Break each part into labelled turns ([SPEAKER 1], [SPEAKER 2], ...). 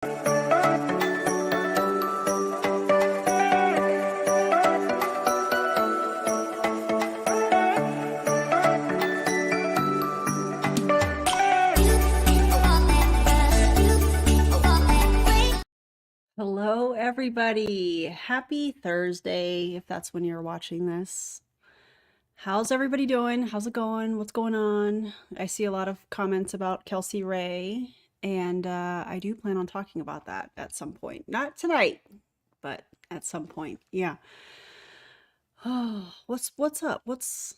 [SPEAKER 1] Hello, everybody. Happy Thursday, if that's when you're watching this. How's everybody doing? How's it going? What's going on? I see a lot of comments about Kelsey Ray, and I do plan on talking about that at some point. Not tonight, but at some point. Yeah. Oh, what's up? What's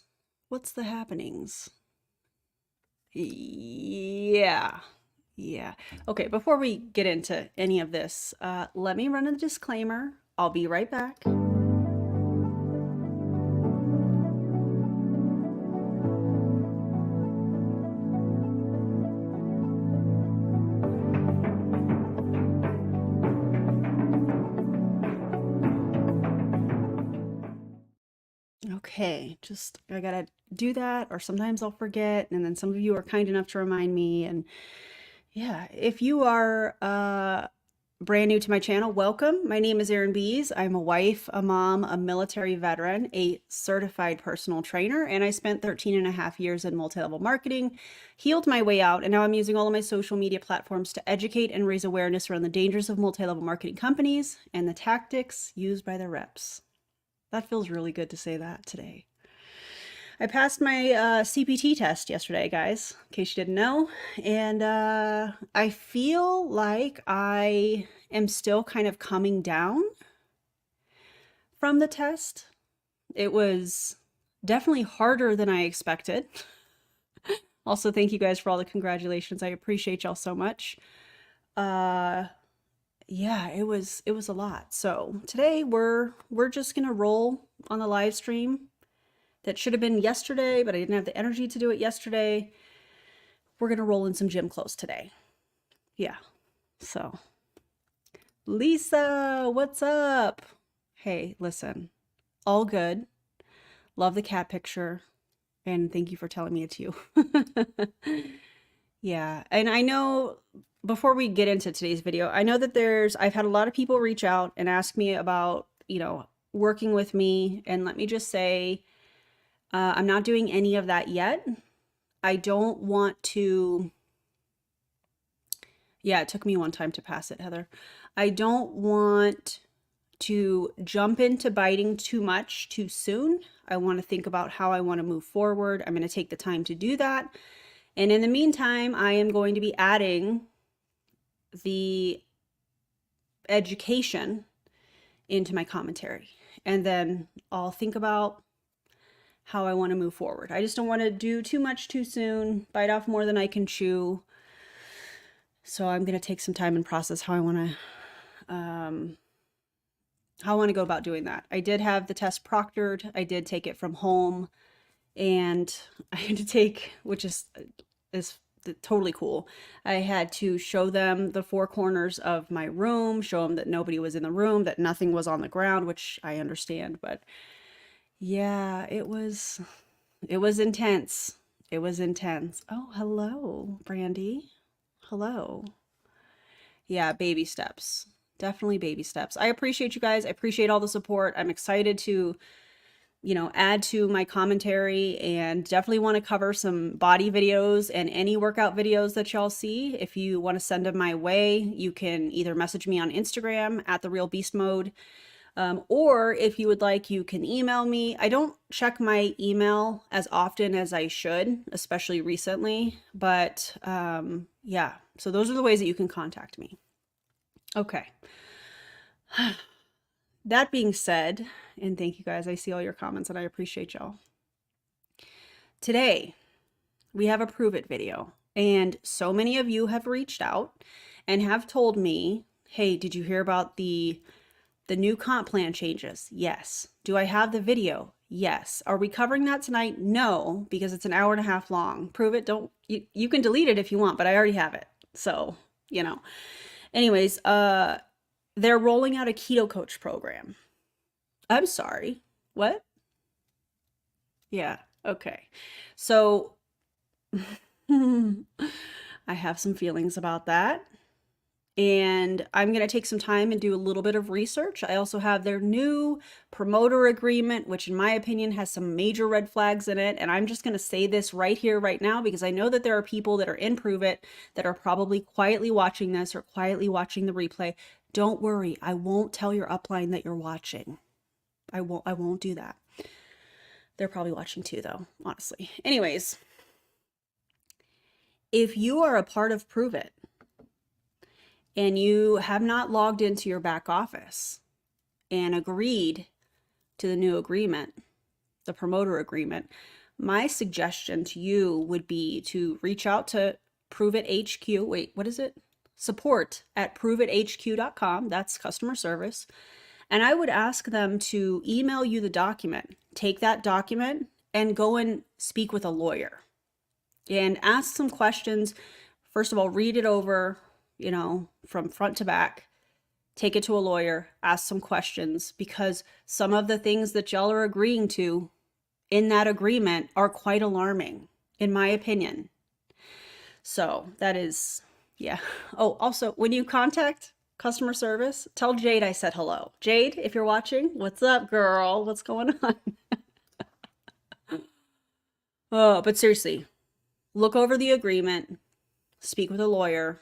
[SPEAKER 1] the happenings? Yeah. Yeah. Okay, before we get into any of this, let me run a disclaimer. I'll be right back. Okay, just I gotta do that, or sometimes I'll forget, and then some of you are kind enough to remind me. And yeah, if you are brand new to my channel, welcome. My name is Erin Bees. I'm a wife, a mom, a military veteran, a certified personal trainer, and I spent 13 and a half years in multi-level marketing, healed my way out, and now I'm using all of my social media platforms to educate and raise awareness around the dangers of multi-level marketing companies and the tactics used by their reps. That feels really good to say that today. I passed my CPT test yesterday, guys, in case you didn't know. And I feel like I am still kind of coming down from the test. It was definitely harder than I expected. Also, thank you guys for all the congratulations. I appreciate y'all so much. Yeah, it was a lot. So today we're just gonna roll on the live stream. That should have been yesterday, but I didn't have the energy to do it yesterday. We're gonna roll in some gym clothes today. Yeah. So Lisa, what's up? Hey, listen, all good. Love the cat picture, and thank you for telling me it's you. Yeah, and I know before we get into today's video, I know that I've had a lot of people reach out and ask me about, working with me, and let me just say, I'm not doing any of that yet. I don't want to, yeah, it took me one time to pass it, Heather. I don't want to jump into biting too much too soon. I want to think about how I want to move forward. I'm going to take the time to do that. And in the meantime, I am going to be adding the education into my commentary. And then I'll think about how I want to move forward. I just don't want to do too much too soon, bite off more than I can chew. So I'm going to take some time and process how I want to go about doing that. I did have the test proctored. I did take it from home, and I had to take, which is totally cool. I had to show them the four corners of my room, show them that nobody was in the room, that nothing was on the ground, which I understand, but yeah, it was intense. It was intense. Oh, hello, Brandy. Hello. Yeah, baby steps. Definitely baby steps. I appreciate you guys. I appreciate all the support. I'm excited to, add to my commentary, and definitely want to cover some body videos and any workout videos that y'all see. If you want to send them my way, you can either message me on Instagram at The Real Beast Mode, or if you would like, you can email me. I don't check my email as often as I should, especially recently, but yeah, so those are the ways that you can contact me. Okay. That being said, and thank you guys, I see all your comments and I appreciate y'all. Today, we have a Pruvit video, and so many of you have reached out and have told me, hey, did you hear about the new comp plan changes? Yes. Do I have the video? Yes. Are we covering that tonight? No, because it's an hour and a half long. Pruvit, you can delete it if you want, but I already have it. So, anyways, they're rolling out a Keto Coach program. I'm sorry. What? Yeah. Okay. So I have some feelings about that. and I'm going to take some time and do a little bit of research. I also have their new promoter agreement, which in my opinion has some major red flags in it. And I'm just going to say this right here, right now, because I know that there are people that are in Pruvit that are probably quietly watching this or quietly watching the replay. Don't worry. I won't tell your upline that you're watching. I won't do that. They're probably watching too, though, honestly. Anyways, if you are a part of Pruvit and you have not logged into your back office and agreed to the new agreement, the promoter agreement, my suggestion to you would be to reach out to Pruvit HQ. Wait, what is it? Support at pruvithq.com. That's customer service. And I would ask them to email you the document. Take that document and go and speak with a lawyer and ask some questions. First of all, read it over, from front to back. Take it to a lawyer, ask some questions, because some of the things that y'all are agreeing to in that agreement are quite alarming, in my opinion. So that is, yeah. Oh, also, when you contact customer service, tell Jade I said hello. Jade, if you're watching, what's up, girl? What's going on? Oh, but seriously, look over the agreement, speak with a lawyer.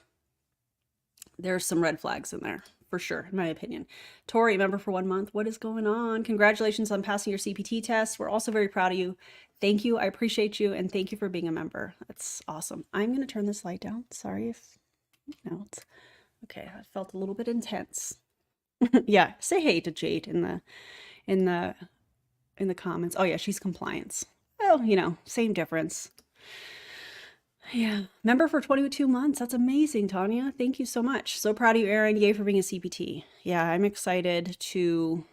[SPEAKER 1] There's some red flags in there, for sure, in my opinion. Tori, member for 1 month. What is going on? Congratulations on passing your CPT test. We're also very proud of you. Thank you. I appreciate you. And thank you for being a member. That's awesome. I'm going to turn this light down. Sorry if, it's okay. I felt a little bit intense. Yeah. Say hey to Jade in the comments. Oh yeah. She's compliance. Well, same difference. Yeah. Member for 22 months. That's amazing, Tanya. Thank you so much. So proud of you, Erin. Yay for being a CPT. Yeah, I'm excited to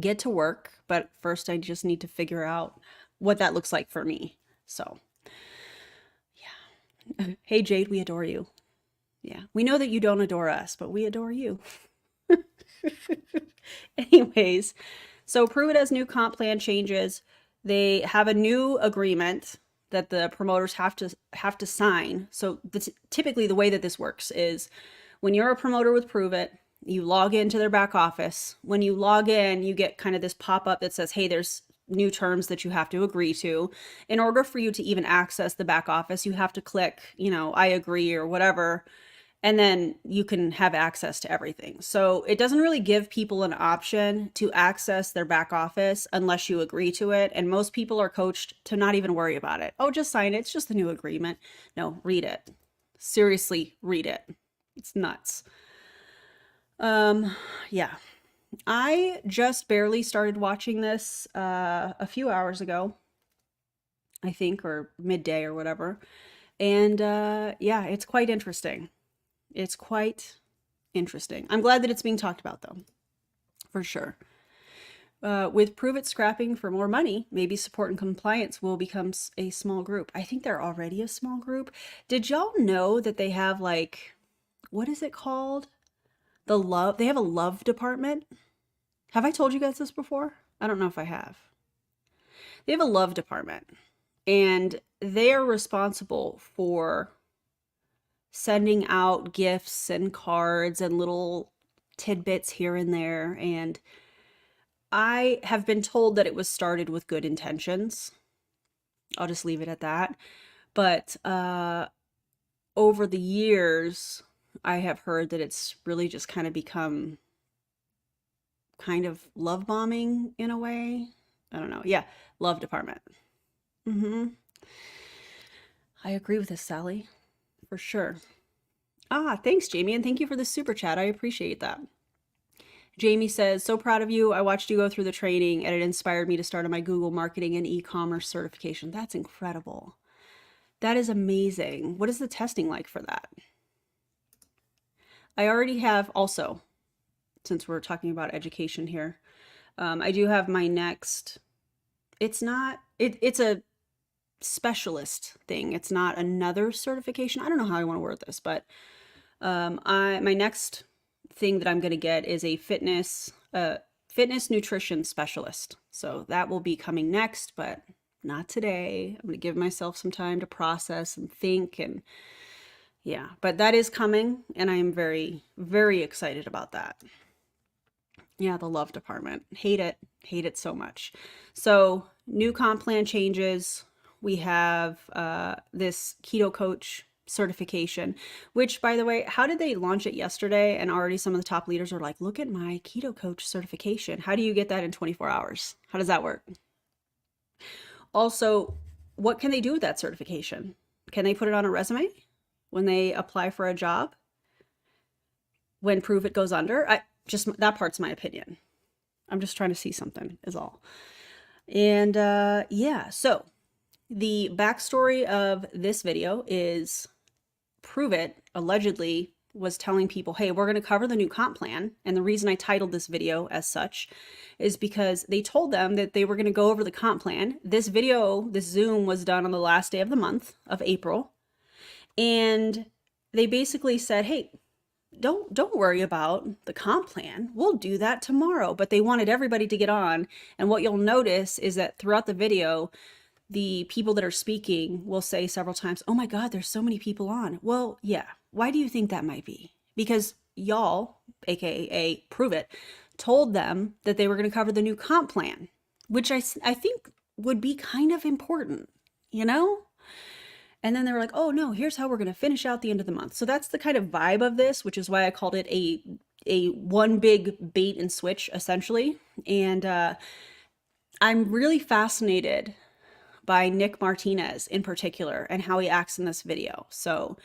[SPEAKER 1] get to work, but first I just need to figure out what that looks like for me. So, yeah. Hey, Jade, we adore you. Yeah. We know that you don't adore us, but we adore you. Anyways, so Pruvit has new comp plan changes. They have a new agreement that the promoters have to sign. So typically the way that this works is when you're a promoter with Pruvit, you log into their back office. When you log in, you get kind of this pop-up that says, hey, there's new terms that you have to agree to. In order for you to even access the back office, you have to click, I agree or whatever, and then you can have access to everything. So it doesn't really give people an option to access their back office unless you agree to it. And most people are coached to not even worry about it. Oh, just sign it. It's just the new agreement. No, read it. Seriously, read it. It's nuts. Yeah. I just barely started watching this a few hours ago, I think, or midday or whatever. And yeah, it's quite interesting. It's quite interesting. I'm glad that it's being talked about, though, for sure. With Pruvit scrapping for more money, maybe support and compliance will become a small group. I think they're already a small group. Did y'all know that they have what is it called? They have a love department. Have I told you guys this before? I don't know if I have. They have a love department, and they are responsible for sending out gifts and cards and little tidbits here and there. And I have been told that it was started with good intentions. I'll just leave it at that. But over the years, I have heard that it's really just kind of become kind of love bombing in a way. I don't know. Yeah, love department. I agree with this, Sally, for sure. Thanks, Jamie, and thank you for the super chat. I appreciate that. Jamie says, so proud of you. I watched you go through the training and it inspired me to start on my Google marketing and e-commerce certification. That's incredible. That is amazing. What is the testing like for that? I already have also, since we're talking about education here, I do have my next, it's a specialist thing. It's not another certification. I don't know how I want to word this, but my next thing that I'm going to get is a fitness nutrition specialist. So that will be coming next, but not today. I'm going to give myself some time to process and think and Yeah, but that is coming, and I am very, very excited about that. Yeah, the love department. Hate it so much. So, new comp plan changes. We have this Keto Coach certification, which, by the way, how did they launch it yesterday? And already some of the top leaders are like, look at my Keto Coach certification. How do you get that in 24 hours? How does that work? Also, what can they do with that certification? Can they put it on a resume when they apply for a job? When Pruvit goes under? I just that part's my opinion. I'm just trying to see something is all. And yeah, so the backstory of this video is Pruvit allegedly was telling people, hey, we're going to cover the new comp plan. And the reason I titled this video as such is because they told them that they were going to go over the comp plan. This video, this Zoom was done on the last day of the month of April. And they basically said, hey, don't worry about the comp plan. We'll do that tomorrow. But they wanted everybody to get on. And what you'll notice is that throughout the video, the people that are speaking will say several times, oh my God, there's so many people on. Well, yeah. Why do you think that might be? Because y'all, AKA Pruvit, told them that they were going to cover the new comp plan, which I think would be kind of important, you know? And then they were like, oh no, here's how we're going to finish out the end of the month. So that's the kind of vibe of this, which is why I called it a one big bait and switch, essentially. And I'm really fascinated by Nick Martinez in particular and how he acts in this video. So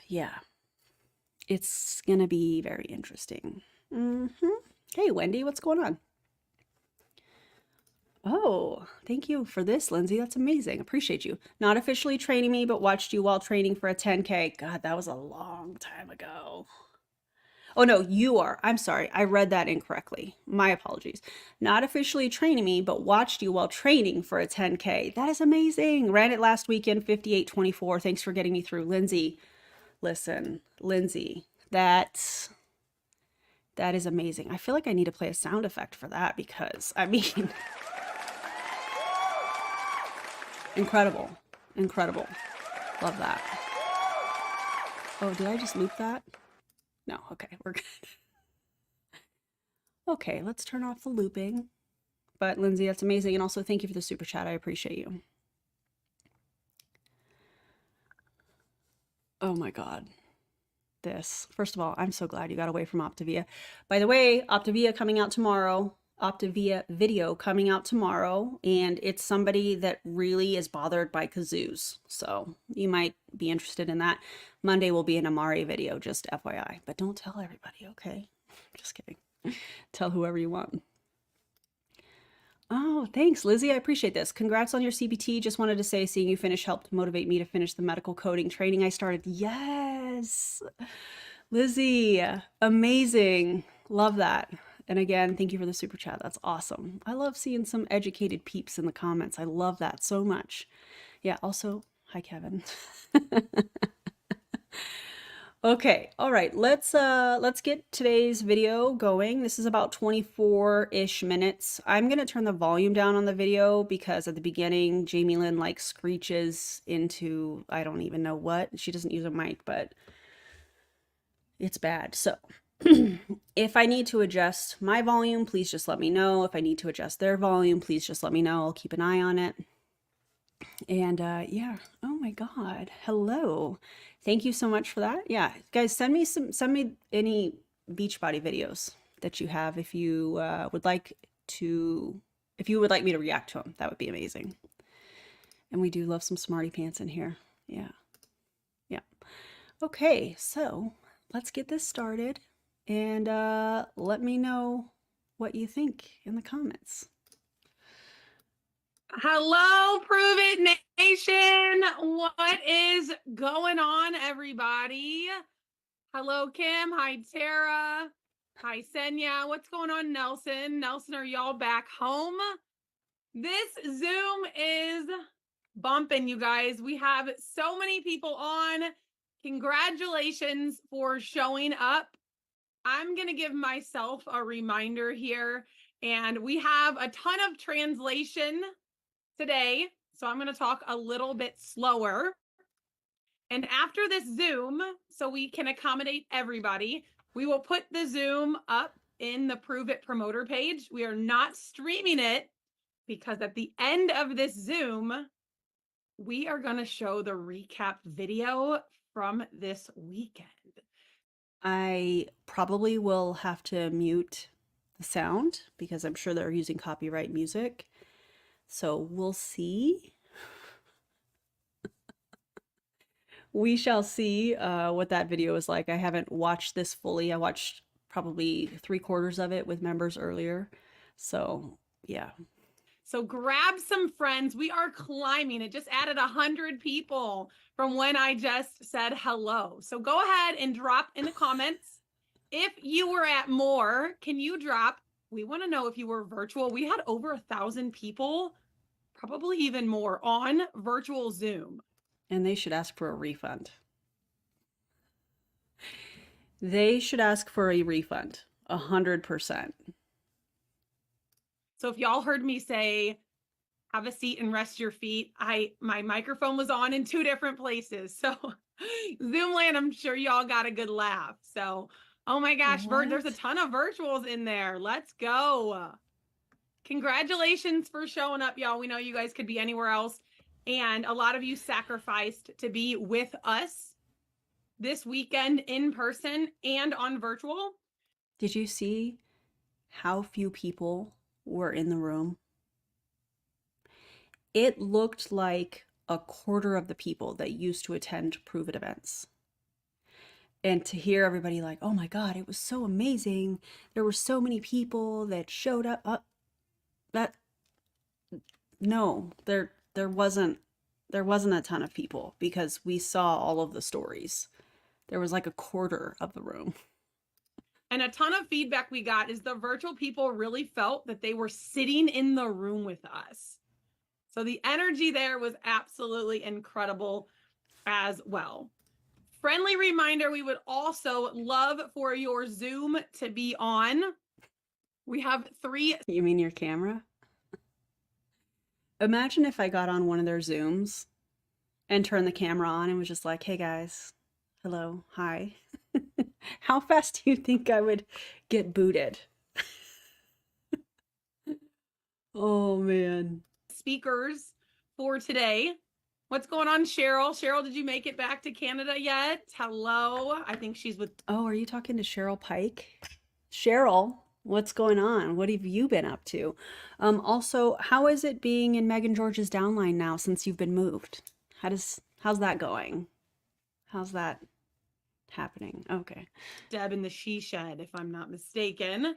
[SPEAKER 1] yeah, it's going to be very interesting. Hey, Wendy, what's going on? Oh, thank you for this, Lindsay. That's amazing. Appreciate you. Not officially training me, but watched you while training for a 10K. God, that was a long time ago. Oh, no, you are. I'm sorry. I read that incorrectly. My apologies. Not officially training me, but watched you while training for a 10K. That is amazing. Ran it last weekend, 58:24. Thanks for getting me through. Lindsay, listen, Lindsay, that is amazing. I feel like I need to play a sound effect for that because, I mean, incredible. Incredible. Love that. Oh, did I just loop that? No, okay, we're good. Okay, let's turn off the looping. But Lindsay, that's amazing. And also thank you for the super chat. I appreciate you. Oh my God. This. First of all, I'm so glad you got away from Optavia. By the way, Optavia coming out tomorrow. Optavia video coming out tomorrow. And it's somebody that really is bothered by kazoos. So you might be interested in that. Monday will be an Amari video, just FYI. But don't tell everybody, okay? Just kidding. Tell whoever you want. Oh, thanks, Lizzie. I appreciate this. Congrats on your CBT. Just wanted to say, seeing you finish helped motivate me to finish the medical coding training I started. Yes, Lizzie, amazing. Love that. And again, thank you for the super chat. That's awesome. I love seeing some educated peeps in the comments. I love that so much. Yeah, also, hi, Kevin. Okay, all right, let's get today's video going. This is about 24-ish minutes. I'm gonna turn the volume down on the video because at the beginning, Jamie Lynn like screeches into I don't even know what. She doesn't use a mic, but it's bad. So if I need to adjust my volume, please just let me know. If I need to adjust their volume, please just let me know. I'll keep an eye on it. And yeah, oh my God, hello. Thank you so much for that. Yeah, guys, send me any Beachbody videos that you have if you would like me to react to them. That would be amazing. And we do love some smarty pants in here. Yeah. Yeah. Okay, so let's get this started and let me know what you think in the comments.
[SPEAKER 2] Hello, Pruvit Nation. What is going on, everybody? Hello, Kim. Hi, Tara. Hi, Senya. What's going on, Nelson? Nelson, are y'all back home? This Zoom is bumping, you guys. We have so many people on. Congratulations for showing up. I'm going to give myself a reminder here, and we have a ton of translation today, so I'm going to talk a little bit slower. And after this Zoom, so we can accommodate everybody, we will put the Zoom up in the Pruvit promoter page. We are not streaming it because at the end of this Zoom, we are going to show the recap video from this weekend.
[SPEAKER 1] I probably will have to mute the sound because I'm sure they're using copyright music. So we'll see. We shall see what that video is like. I haven't watched this fully. I watched probably 3/4 of it with members earlier. So yeah.
[SPEAKER 2] So grab some friends. We are climbing. It just added 100 people from when I just said hello. So go ahead and drop in the comments. If you were at more, can you drop? We want to know if you were virtual. We had over 1,000 people, probably even more, on virtual Zoom.
[SPEAKER 1] And they should ask for a refund. They should ask for a refund. 100%.
[SPEAKER 2] So if y'all heard me say, have a seat and rest your feet, my microphone was on in 2 different places. So Zoomland, I'm sure y'all got a good laugh. So, oh my gosh, there's a ton of virtuals in there. Let's go. Congratulations for showing up, y'all. We know you guys could be anywhere else. And a lot of you sacrificed to be with us this weekend in person and on virtual.
[SPEAKER 1] Did you see how few people were in the room? It looked like 1/4 of the people that used to attend Pruvit events. And to hear everybody like, oh my God, it was so amazing. There were so many people that showed up. That no, there wasn't a ton of people because we saw all of the stories. There was like 1/4 of the room.
[SPEAKER 2] And a ton of feedback we got is the virtual people really felt that they were sitting in the room with us. So the energy there was absolutely incredible as well. Friendly reminder, we would also love for your Zoom to be on. We have 3.
[SPEAKER 1] You mean your camera? Imagine if I got on one of their Zooms and turned the camera on and was just like, hey guys, hello, hi. How fast do you think I would get booted? Oh man.
[SPEAKER 2] Speakers for today. What's going on, Cheryl? Cheryl, did you make it back to Canada yet? Hello. I think she's with.
[SPEAKER 1] Oh, are you talking to Cheryl Pike? Cheryl, what's going on? What have you been up to? Also, how is it being in Megan George's downline now since you've been moved? How's that going? How's that happening? Okay.
[SPEAKER 2] Deb in the she shed, if I'm not mistaken.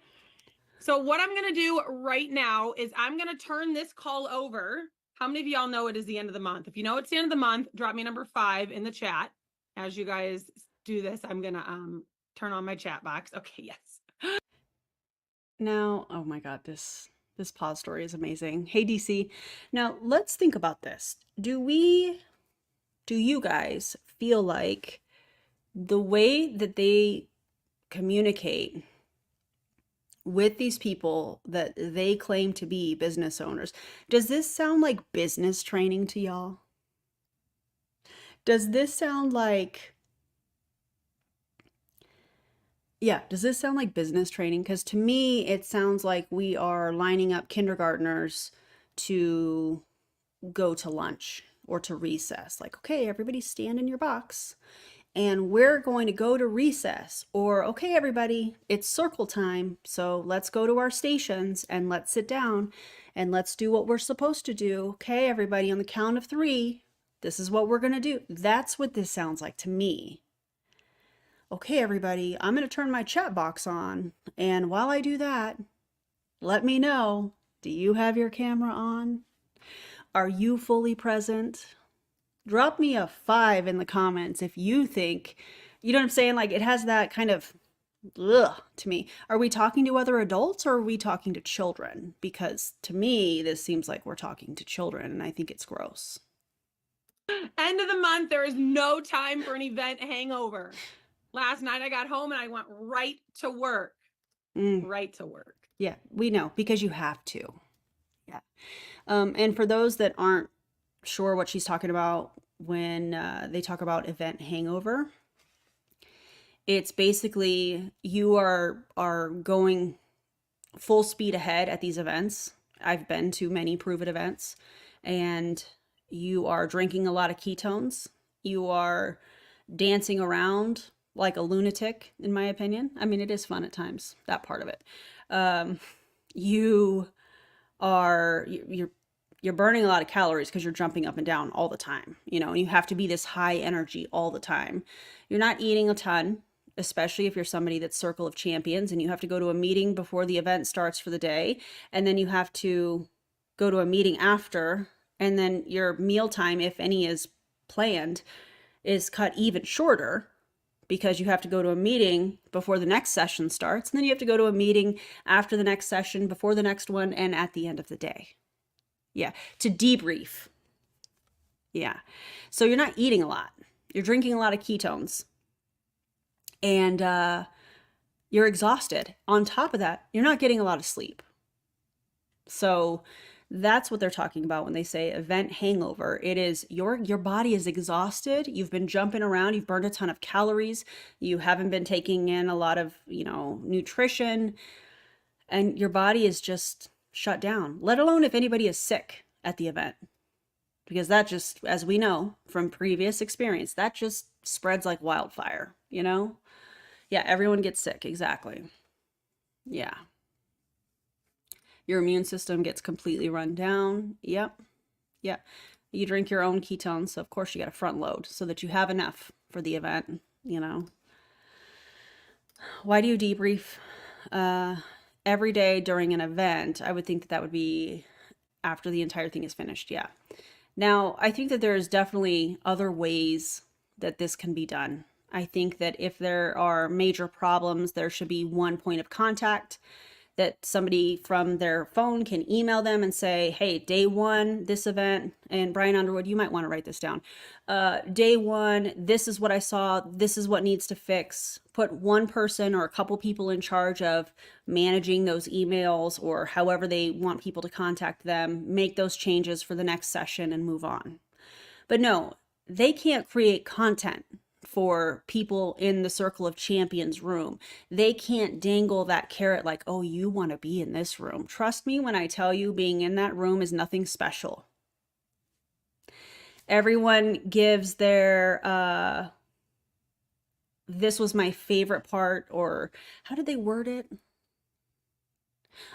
[SPEAKER 2] So what I'm going to do right now is I'm going to turn this call over. How many of y'all know it is the end of the month? If you know it's the end of the month, drop me number 5 in the chat. As you guys do this, I'm going to turn on my chat box. Okay, yes.
[SPEAKER 1] Now, oh my God, this pause story is amazing. Hey DC. Now, let's think about this. Do you guys feel like the way that they communicate with these people that they claim to be business owners, does this sound like business training to y'all? Does this sound like does this sound like business training? Because to me, it sounds like we are lining up kindergartners to go to lunch or to recess. Like, okay, everybody stand in your box and we're going to go to recess. Or, okay, everybody, it's circle time. So let's go to our stations and let's sit down and let's do what we're supposed to do. Okay, everybody, on the count of 3, this is what we're going to do. That's what this sounds like to me. Okay, everybody, I'm going to turn my chat box on. And while I do that, let me know, do you have your camera on? Are you fully present? Drop me a 5 in the comments if you think, you know what I'm saying? Like it has that kind of ugh to me. Are we talking to other adults or are we talking to children? Because to me, this seems like we're talking to children and I think it's gross.
[SPEAKER 2] End of the month, there is no time for an event hangover. Last night I got home and I went right to work. Right to work.
[SPEAKER 1] Yeah, we know because you have to. Yeah. And for those that aren't sure what she's talking about, when they talk about event hangover. It's basically you are going full speed ahead at these events. I've been to many Pruvit events, and you are drinking a lot of ketones. You are dancing around like a lunatic, in my opinion. I mean, it is fun at times, that part of it. Um, you you're burning a lot of calories because you're jumping up and down all the time, and you have to be this high energy all the time. You're not eating a ton, especially if you're somebody that's circle of champions and you have to go to a meeting before the event starts for the day, and then you have to go to a meeting after, and then your meal time, if any is planned, is cut even shorter because you have to go to a meeting before the next session starts, and then you have to go to a meeting after the next session, before the next one, and at the end of the day. Yeah, to debrief. Yeah. So you're not eating a lot. You're drinking a lot of ketones. And you're exhausted. On top of that, you're not getting a lot of sleep. So that's what they're talking about when they say event hangover. It is your body is exhausted. You've been jumping around. You've burned a ton of calories. You haven't been taking in a lot of, nutrition, and your body is just shut down, let alone if anybody is sick at the event. Because that just, as we know from previous experience, that just spreads like wildfire, Yeah, everyone gets sick, exactly. Yeah. Your immune system gets completely run down. Yep. Yep. You drink your own ketones, so of course you got to front load so that you have enough for the event, Why do you debrief every day during an event? I would think that would be after the entire thing is finished. Yeah. Now, I think that there's definitely other ways that this can be done. I think that if there are major problems, there should be one point of contact that somebody from their phone can email them and say, hey, day one, this event, and Brian Underwood, you might want to write this down. Day one, this is what I saw. This is what needs to fix. Put one person or a couple people in charge of managing those emails or however they want people to contact them, make those changes for the next session and move on. But no, they can't create content for people in the circle of champions room. They can't dangle that carrot like, oh, you want to be in this room. Trust me when I tell you, being in that room is nothing special. Everyone gives their, this was my favorite part, or how did they word it?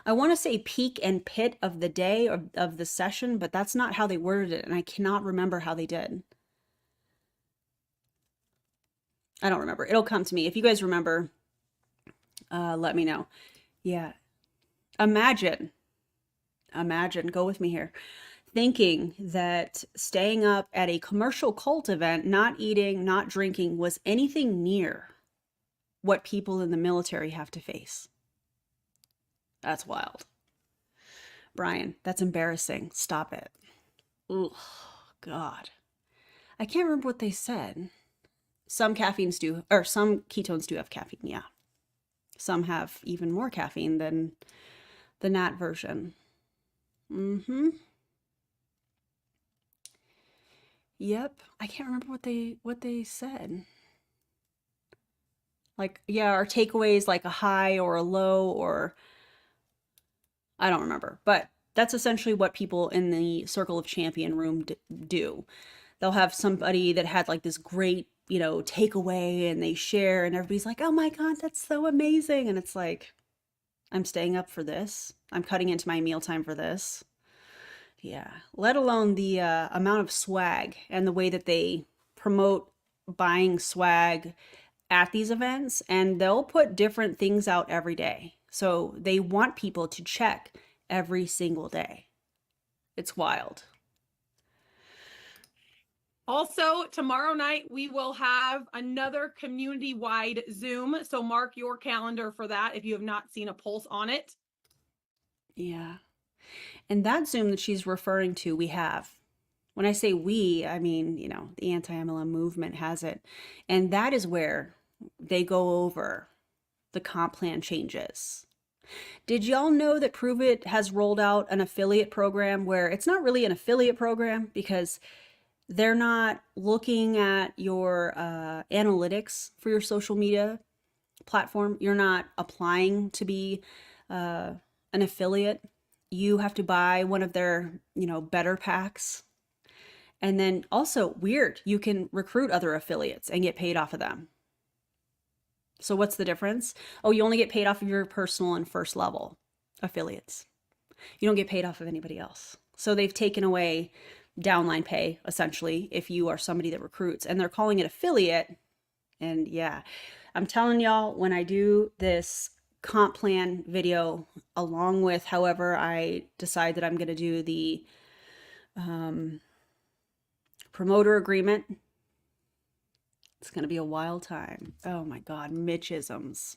[SPEAKER 1] I want to say peak and pit of the day or of the session, but that's not how they worded it, and I cannot remember how they did. I don't remember. It'll come to me. If you guys remember, let me know. Yeah. Imagine, go with me here, thinking that staying up at a commercial cult event, not eating, not drinking, was anything near what people in the military have to face. That's wild. Brian, that's embarrassing. Stop it. Oh, God. I can't remember what they said. Some caffeines do, or some ketones do have caffeine, yeah. Some have even more caffeine than the nat version. Yep. I can't remember what they said. Like, yeah, our takeaways like a high or a low, or I don't remember. But that's essentially what people in the Circle of Champion room do. They'll have somebody that had like this great, takeaway, and they share, and everybody's like, oh my God, that's so amazing. And it's like, I'm staying up for this. I'm cutting into my mealtime for this. Yeah. Let alone the amount of swag and the way that they promote buying swag at these events. And they'll put different things out every day. So they want people to check every single day. It's wild.
[SPEAKER 2] Also, tomorrow night, we will have another community-wide Zoom. So mark your calendar for that if you have not seen a pulse on it.
[SPEAKER 1] Yeah. And that Zoom that she's referring to, we have. When I say we, I mean, the anti-MLM movement has it. And that is where they go over the comp plan changes. Did y'all know that Pruvit has rolled out an affiliate program where it's not really an affiliate program because They're not looking at your analytics for your social media platform. You're not applying to be uh, an affiliate. You have to buy one of their, better packs. And then also, weird, you can recruit other affiliates and get paid off of them. So what's the difference? Oh, you only get paid off of your personal and first level affiliates. You don't get paid off of anybody else. So they've taken away downline pay, essentially, if you are somebody that recruits. And they're calling it affiliate. And yeah, I'm telling y'all, when I do this comp plan video, along with however I decide that I'm going to do the promoter agreement, it's going to be a wild time. Oh my God, Mitchisms.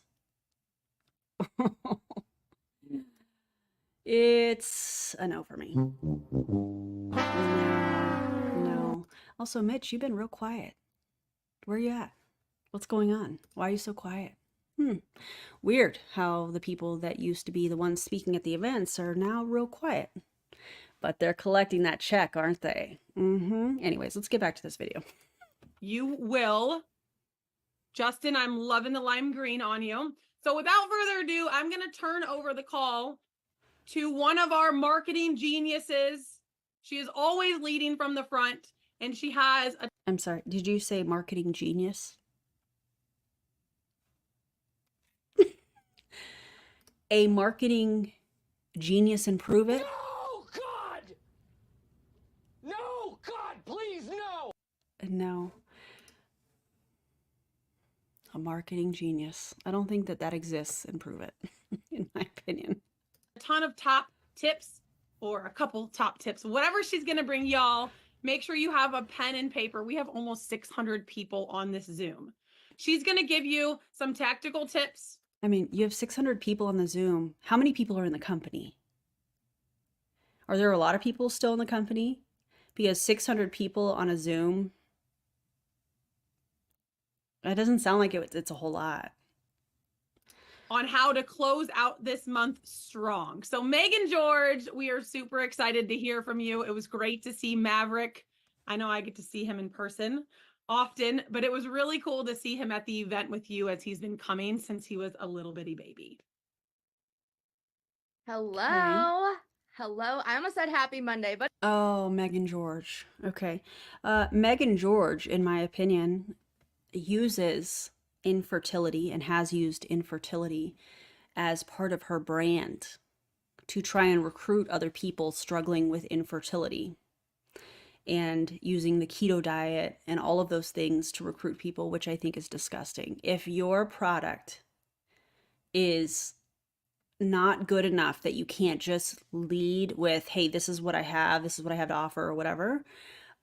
[SPEAKER 1] It's a no for me. No, no. Also, Mitch, you've been real quiet. Where are you at? What's going on? Why are you so quiet? Weird how the people that used to be the ones speaking at the events are now real quiet. But they're collecting that check, aren't they? Anyways, let's get back to this video.
[SPEAKER 2] You will. Justin, I'm loving the lime green on you. So without further ado, I'm going to turn over the call to one of our marketing geniuses. She is always leading from the front, and she has a
[SPEAKER 1] I'm sorry, did you say marketing genius? A marketing genius and Pruvit?
[SPEAKER 3] No, God! No, God, please, no!
[SPEAKER 1] No. A marketing genius. I don't think that that exists in Pruvit, in my opinion.
[SPEAKER 2] ton of top tips, or a couple top tips, whatever she's going to bring y'all. Make sure you have a pen and paper. We have almost 600 people on this Zoom. She's going to give you some tactical tips.
[SPEAKER 1] I mean, you have 600 people on the Zoom. How many people are in the company? Are there a lot of people still in the company? Because 600 people on a Zoom, that doesn't sound like it's a whole lot.
[SPEAKER 2] On how to close out this month strong. So Megan George, we are super excited to hear from you. It was great to see Maverick. I know I get to see him in person often, but it was really cool to see him at the event with you, as he's been coming since he was a little bitty baby.
[SPEAKER 4] Hello.
[SPEAKER 1] Okay.
[SPEAKER 4] Hello. I almost said happy Monday, but
[SPEAKER 1] Oh, Megan George. Okay. Megan George, in my opinion, uses infertility and has used infertility as part of her brand to try and recruit other people struggling with infertility, and using the keto diet and all of those things to recruit people, which I think is disgusting. If your product is not good enough that you can't just lead with, hey, this is what I have to offer, or whatever,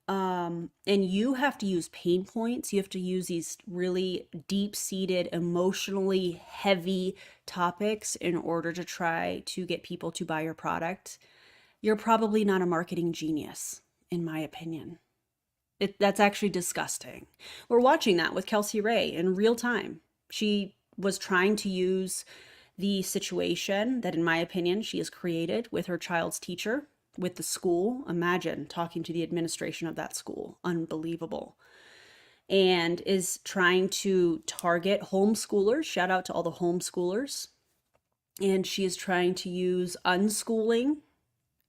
[SPEAKER 1] and you have to use pain points, you have to use these really deep-seated, emotionally heavy topics in order to try to get people to buy your product, you're probably not a marketing genius, in my opinion. That's actually disgusting. We're watching that with Kelsey Ray in real time. She was trying to use the situation that, in my opinion, she has created with her child's teacher, with the school. Imagine talking to the administration of that school. Unbelievable. And is trying to target homeschoolers. Shout out to all the homeschoolers. And she is trying to use unschooling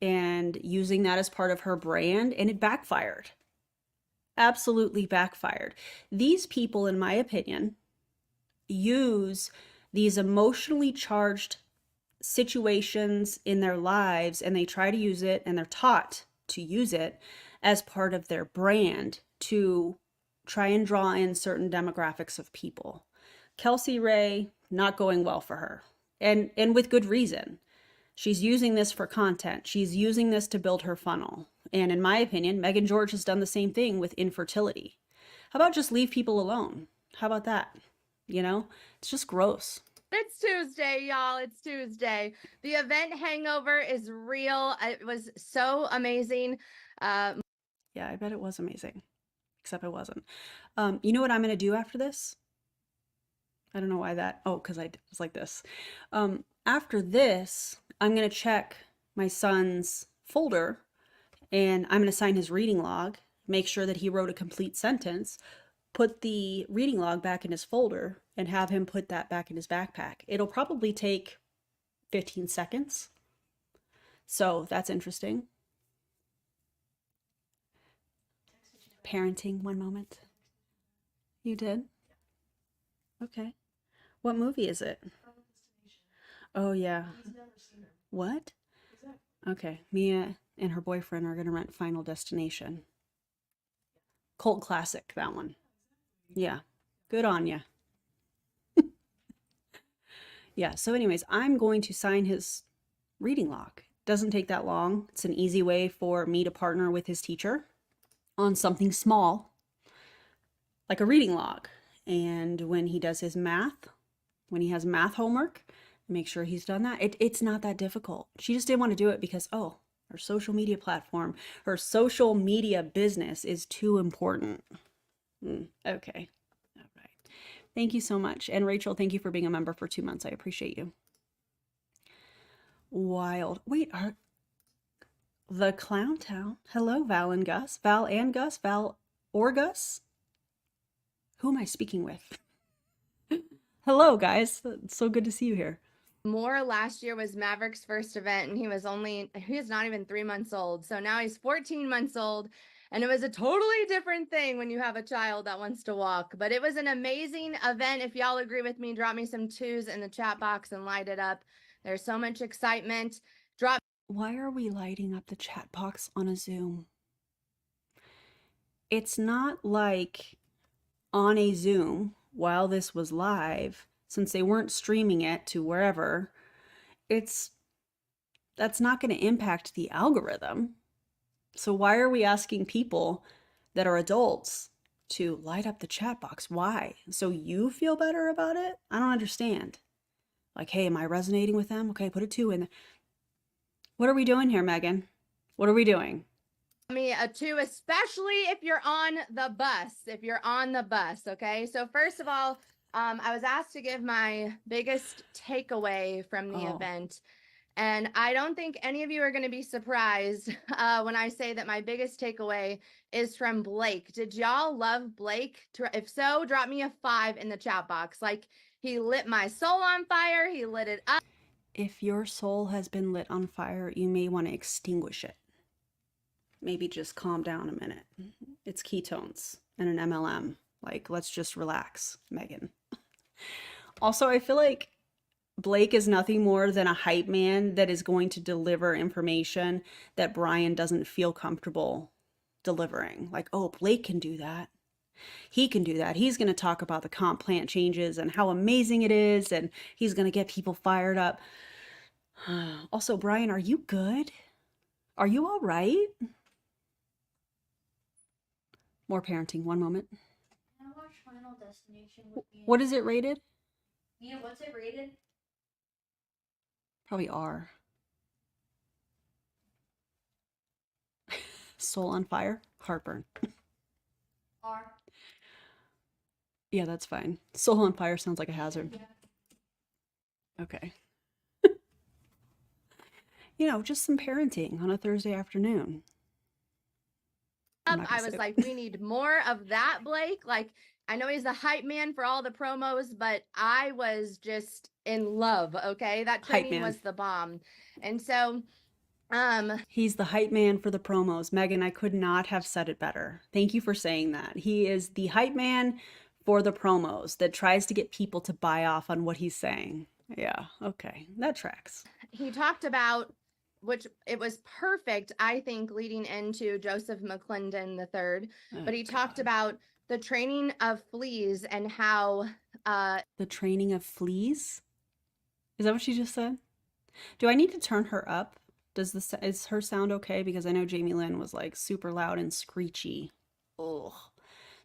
[SPEAKER 1] and using that as part of her brand, and it backfired. Absolutely backfired. These people, in my opinion, use these emotionally charged situations in their lives, and they try to use it, and they're taught to use it as part of their brand to try and draw in certain demographics of people. Kelsey Ray, not going well for her, and with good reason. She's using this for content. She's using this to build her funnel. And in my opinion, Megan George has done the same thing with infertility. How about just leave people alone? How about that? It's just gross.
[SPEAKER 4] it's Tuesday, y'all. It's Tuesday. The event hangover is real. It was so amazing.
[SPEAKER 1] Yeah, I bet it was amazing. Except it wasn't. You know what I'm going to do after this? I don't know why that. Oh, because I was like this. After this, I'm going to check my son's folder, and I'm going to sign his reading log, make sure that he wrote a complete sentence, put the reading log back in his folder, and have him put that back in his backpack. It'll probably take 15 seconds. So that's interesting. Parenting, one moment. You did? Okay. What movie is it? Oh, yeah. What? Okay. Mia and her boyfriend are going to rent Final Destination. Cult classic, that one. Yeah. Good on ya. Yeah. So anyways, I'm going to sign his reading log. Doesn't take that long. It's an easy way for me to partner with his teacher on something small, like a reading log. And when he does his math, when he has math homework, make sure he's done that. It's not that difficult. She just didn't want to do it because, oh, her social media platform, her social media business is too important. Okay. All right. Thank you so much. And Rachel, thank you for being a member for 2 months. I appreciate you. Wild. Wait, are the Clown Town? Hello, Val and Gus. Val and Gus? Val or Gus? Who am I speaking with? Hello, guys. It's so good to see you here.
[SPEAKER 4] More last year was Maverick's first event, and he was not even 3 months old. So now he's 14 months old. And it was a totally different thing when you have a child that wants to walk. But it was an amazing event. If y'all agree with me, drop me some twos in the chat box and light it up. There's so much excitement.
[SPEAKER 1] Why are we lighting up the chat box on a Zoom? It's not like on a Zoom while this was live, since they weren't streaming it to wherever, that's not going to impact the algorithm. So why are we asking people that are adults to light up the chat box? Why? So you feel better about it? I don't understand. Like, hey, am I resonating with them? Okay, put a 2 in there. What are we doing here, Megan? What are we doing?
[SPEAKER 4] Me a 2, especially if you're on the bus. Okay, so first of all, I was asked to give my biggest takeaway from the event, and I don't think any of you are going to be surprised when I say that my biggest takeaway is from Blake. Did y'all love Blake? If so, drop me a 5 in the chat box. Like, he lit my soul on fire. He lit it up.
[SPEAKER 1] If your soul has been lit on fire, you may want to extinguish it. Maybe just calm down a minute. It's ketones and an MLM. Like, let's just relax, Megan. Also, I feel like Blake is nothing more than a hype man that is going to deliver information that Brian doesn't feel comfortable delivering. Like, oh, Blake can do that. He can do that. He's going to talk about the comp plant changes and how amazing it is, and he's going to get people fired up. Also, Brian, are you good? Are you all right? More parenting, one moment.
[SPEAKER 5] Can I watch Final Destination with me?
[SPEAKER 1] What is it rated?
[SPEAKER 5] Mia, what's it rated?
[SPEAKER 1] Probably R. Soul on fire? Heartburn.
[SPEAKER 5] R.
[SPEAKER 1] Yeah, that's fine. Soul on fire sounds like a hazard.
[SPEAKER 5] Yeah.
[SPEAKER 1] Okay. Just some parenting on a Thursday afternoon.
[SPEAKER 4] I was like, we need more of that, Blake. Like, I know he's the hype man for all the promos, but I was just in love. Okay, that training was the bomb. And so
[SPEAKER 1] he's the hype man for the promos. Megan, I could not have said it better. Thank you for saying that. He is the hype man for the promos that tries to get people to buy off on what he's saying. Yeah, okay, that tracks.
[SPEAKER 4] He talked about, which it was perfect, I think, leading into Joseph McClendon III. But he talked about the training of fleas and how
[SPEAKER 1] the training of fleas? Is that what she just said? Do I need to turn her up? Is her sound okay? Because I know Jamie Lynn was like super loud and screechy. Ugh.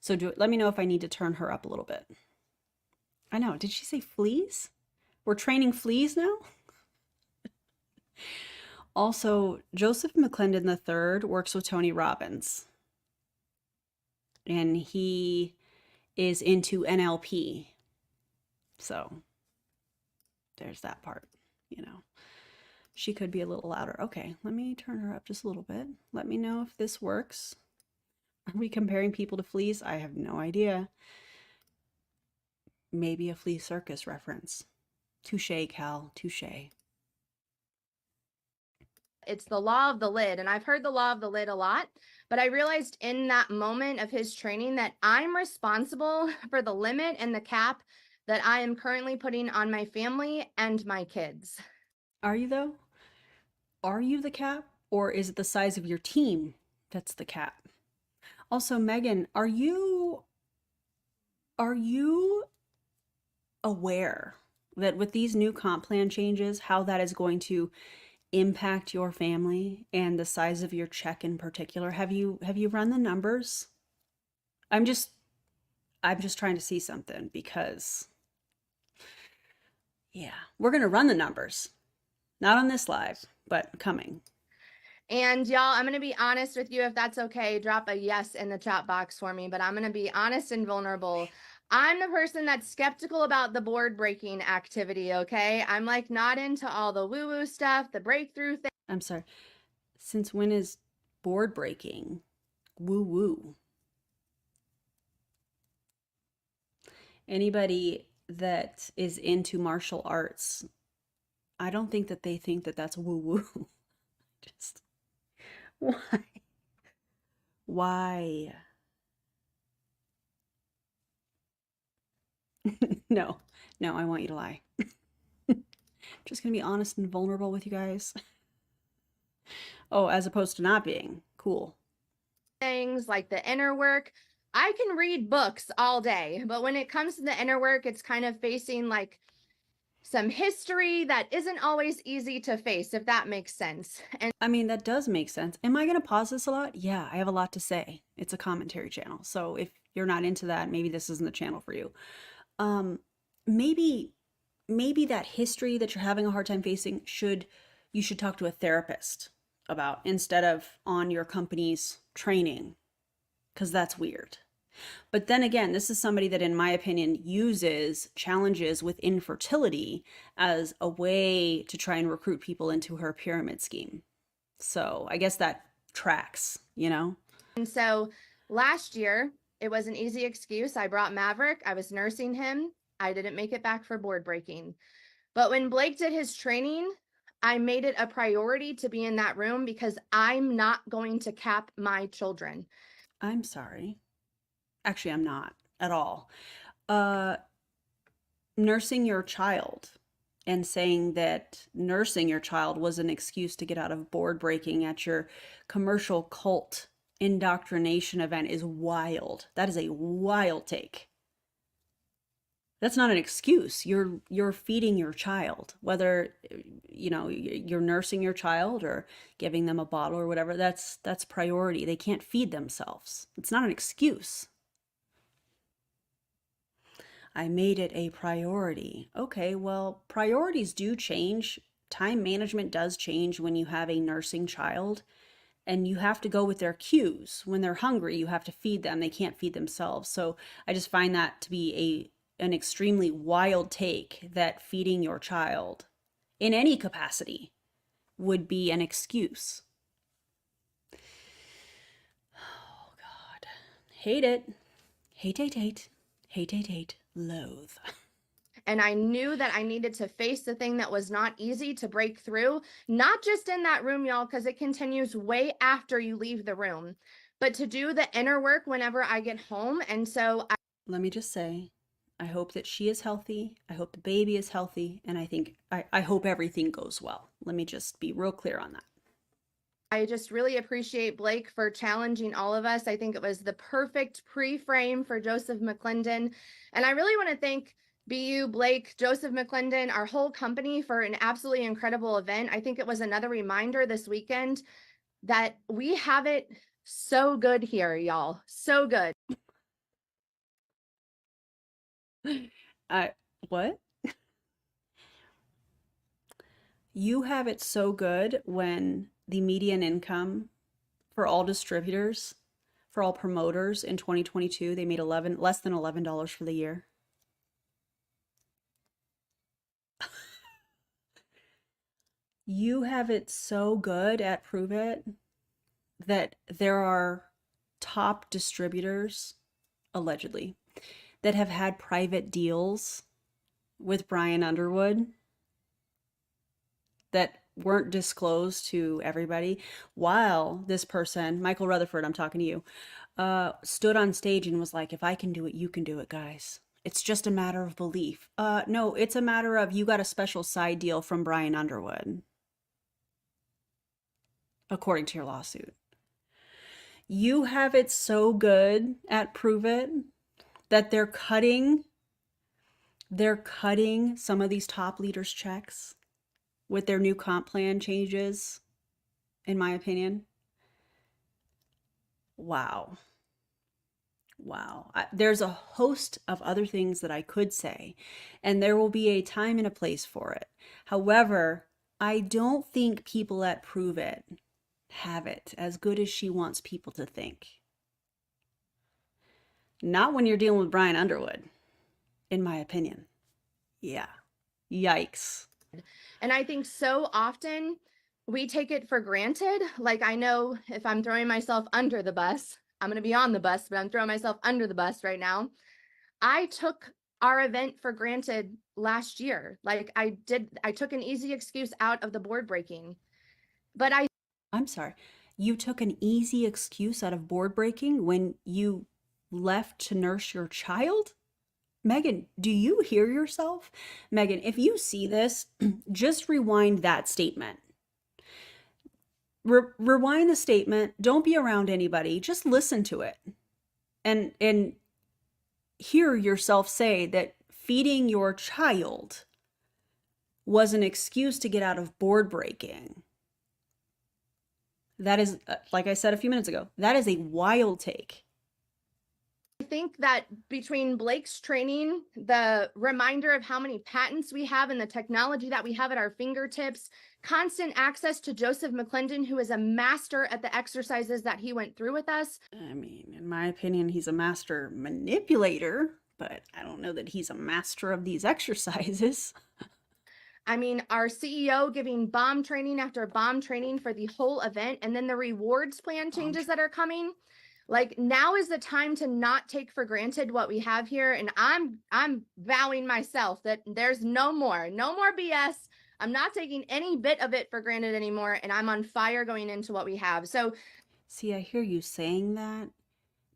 [SPEAKER 1] So let me know if I need to turn her up a little bit. I know. Did she say fleas? We're training fleas now? Also, Joseph McClendon III works with Tony Robbins. And he is into NLP. So there's that part, She could be a little louder. Okay, let me turn her up just a little bit. Let me know if this works. Are we comparing people to fleas? I have no idea. Maybe a flea circus reference. Touche, Cal. Touche.
[SPEAKER 4] It's the law of the lid. And I've heard the law of the lid a lot, but I realized in that moment of his training that I'm responsible for the limit and the cap that I am currently putting on my family and my kids.
[SPEAKER 1] Are you though? Are you the cap? Or is it the size of your team that's the cap? Also, Megan, are you aware that with these new comp plan changes, how that is going to impact your family and the size of your check in particular? Have you run the numbers? I'm just trying to see something because yeah, we're going to run the numbers. Not on this live, but coming.
[SPEAKER 4] And y'all, I'm going to be honest with you. If that's okay, drop a yes in the chat box for me, but I'm going to be honest and vulnerable. I'm the person that's skeptical about the board breaking activity. Okay. I'm like not into all the woo woo stuff, the breakthrough thing.
[SPEAKER 1] I'm sorry. Since when is board breaking woo woo? Anybody that is into martial arts, I don't think that they think that that's woo woo. Just why? Why? No, no, I want you to lie. Just gonna be honest and vulnerable with you guys. Oh, as opposed to not being. Cool.
[SPEAKER 4] Things like the inner work. I can read books all day, but when it comes to the inner work, it's kind of facing like some history that isn't always easy to face, if that makes sense. And
[SPEAKER 1] I mean, that does make sense. Am I going to pause this a lot? Yeah, I have a lot to say. It's a commentary channel. So if you're not into that, maybe this isn't the channel for you. Um, maybe that history that you're having a hard time facing you should talk to a therapist about instead of on your company's training, because that's weird. But then again, this is somebody that, in my opinion, uses challenges with infertility as a way to try and recruit people into her pyramid scheme. So I guess that tracks, you know?
[SPEAKER 4] so last year, it was an easy excuse. I brought Maverick, I was nursing him. I didn't make it back for board breaking. But when Blake did his training, I made it a priority to be in that room because I'm not going to cap my children.
[SPEAKER 1] I'm sorry. Actually, I'm not at all. Nursing your child and saying that nursing your child was an excuse to get out of board breaking at your commercial cult indoctrination event is wild. That is a wild take. That's not an excuse. You're feeding your child, whether you're nursing your child or giving them a bottle or whatever. That's priority. They can't feed themselves. It's not an excuse. I made it a priority. Okay, well, priorities do change. Time management does change when you have a nursing child, and you have to go with their cues. When they're hungry, you have to feed them. They can't feed themselves. So I just find that to be an extremely wild take that feeding your child in any capacity would be an excuse. Oh God. Hate it. Hate, hate, hate. Hate, hate, hate. Loathe.
[SPEAKER 4] And I knew that I needed to face the thing that was not easy to break through, not just in that room, y'all, because it continues way after you leave the room, but to do the inner work whenever I get home. And so
[SPEAKER 1] let me just say, I hope that she is healthy. I hope the baby is healthy. And I hope everything goes well. Let me just be real clear on that.
[SPEAKER 4] I just really appreciate Blake for challenging all of us. I think it was the perfect pre-frame for Joseph McClendon. And I really want to thank BU, Blake, Joseph McClendon, our whole company for an absolutely incredible event. I think it was another reminder this weekend that we have it so good here, y'all. So good.
[SPEAKER 1] What? You have it so good when the median income for all distributors, for all promoters in 2022, they made less than $11 for the year. You have it so good at Pruvit that there are top distributors, allegedly, that have had private deals with Brian Underwood that weren't disclosed to everybody, while this person, Michael Rutherford, I'm talking to you, stood on stage and was like, if I can do it, you can do it, guys. It's just a matter of belief. No, it's a matter of you got a special side deal from Brian Underwood, according to your lawsuit. You have it so good at Pruvit that they're cutting some of these top leaders' checks with their new comp plan changes, in my opinion. Wow. There's a host of other things that I could say, and there will be a time and a place for it. However, I don't think people at Pruvit have it as good as she wants people to think. Not when you're dealing with Brian Underwood, in my opinion. Yeah. Yikes.
[SPEAKER 4] And I think so often we take it for granted. Like, I know if I'm throwing myself under the bus, I'm going to be on the bus, but I'm throwing myself under the bus right now. I took our event for granted last year. Like I took an easy excuse out of the board breaking, but
[SPEAKER 1] I'm sorry. You took an easy excuse out of board breaking when you left to nurse your child? Megan, do you hear yourself? Megan, if you see this, just rewind that statement. Rewind the statement. Don't be around anybody. Just listen to it. And hear yourself say that feeding your child was an excuse to get out of board breaking. That is, like I said a few minutes ago, that is a wild take.
[SPEAKER 4] I think that between Blake's training, the reminder of how many patents we have and the technology that we have at our fingertips, constant access to Joseph McClendon, who is a master at the exercises that he went through with us.
[SPEAKER 1] I mean, in my opinion, he's a master manipulator, but I don't know that he's a master of these exercises.
[SPEAKER 4] I mean, our CEO giving bomb training after bomb training for the whole event, and then the rewards plan changes that are coming. Like, now is the time to not take for granted what we have here. And I'm vowing myself that there's no more BS. I'm not taking any bit of it for granted anymore. And I'm on fire going into what we have. So
[SPEAKER 1] see, I hear you saying that,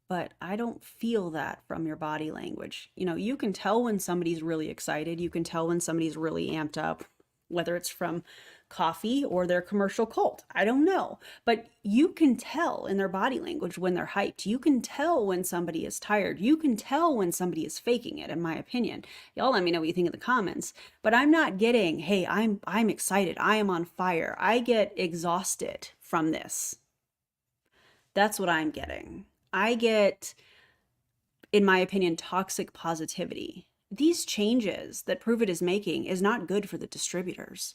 [SPEAKER 1] but I don't feel that from your body language. You know, you can tell when somebody's really excited. You can tell when somebody's really amped up, whether it's from coffee or their commercial cult. I don't know. But you can tell in their body language when they're hyped. You can tell when somebody is tired. You can tell when somebody is faking it, in my opinion. Y'all let me know what you think in the comments. But I'm not getting, hey, I'm excited. I am on fire. I get exhausted from this. That's what I'm getting. I get, in my opinion, toxic positivity. These changes that Pruvit is making is not good for the distributors.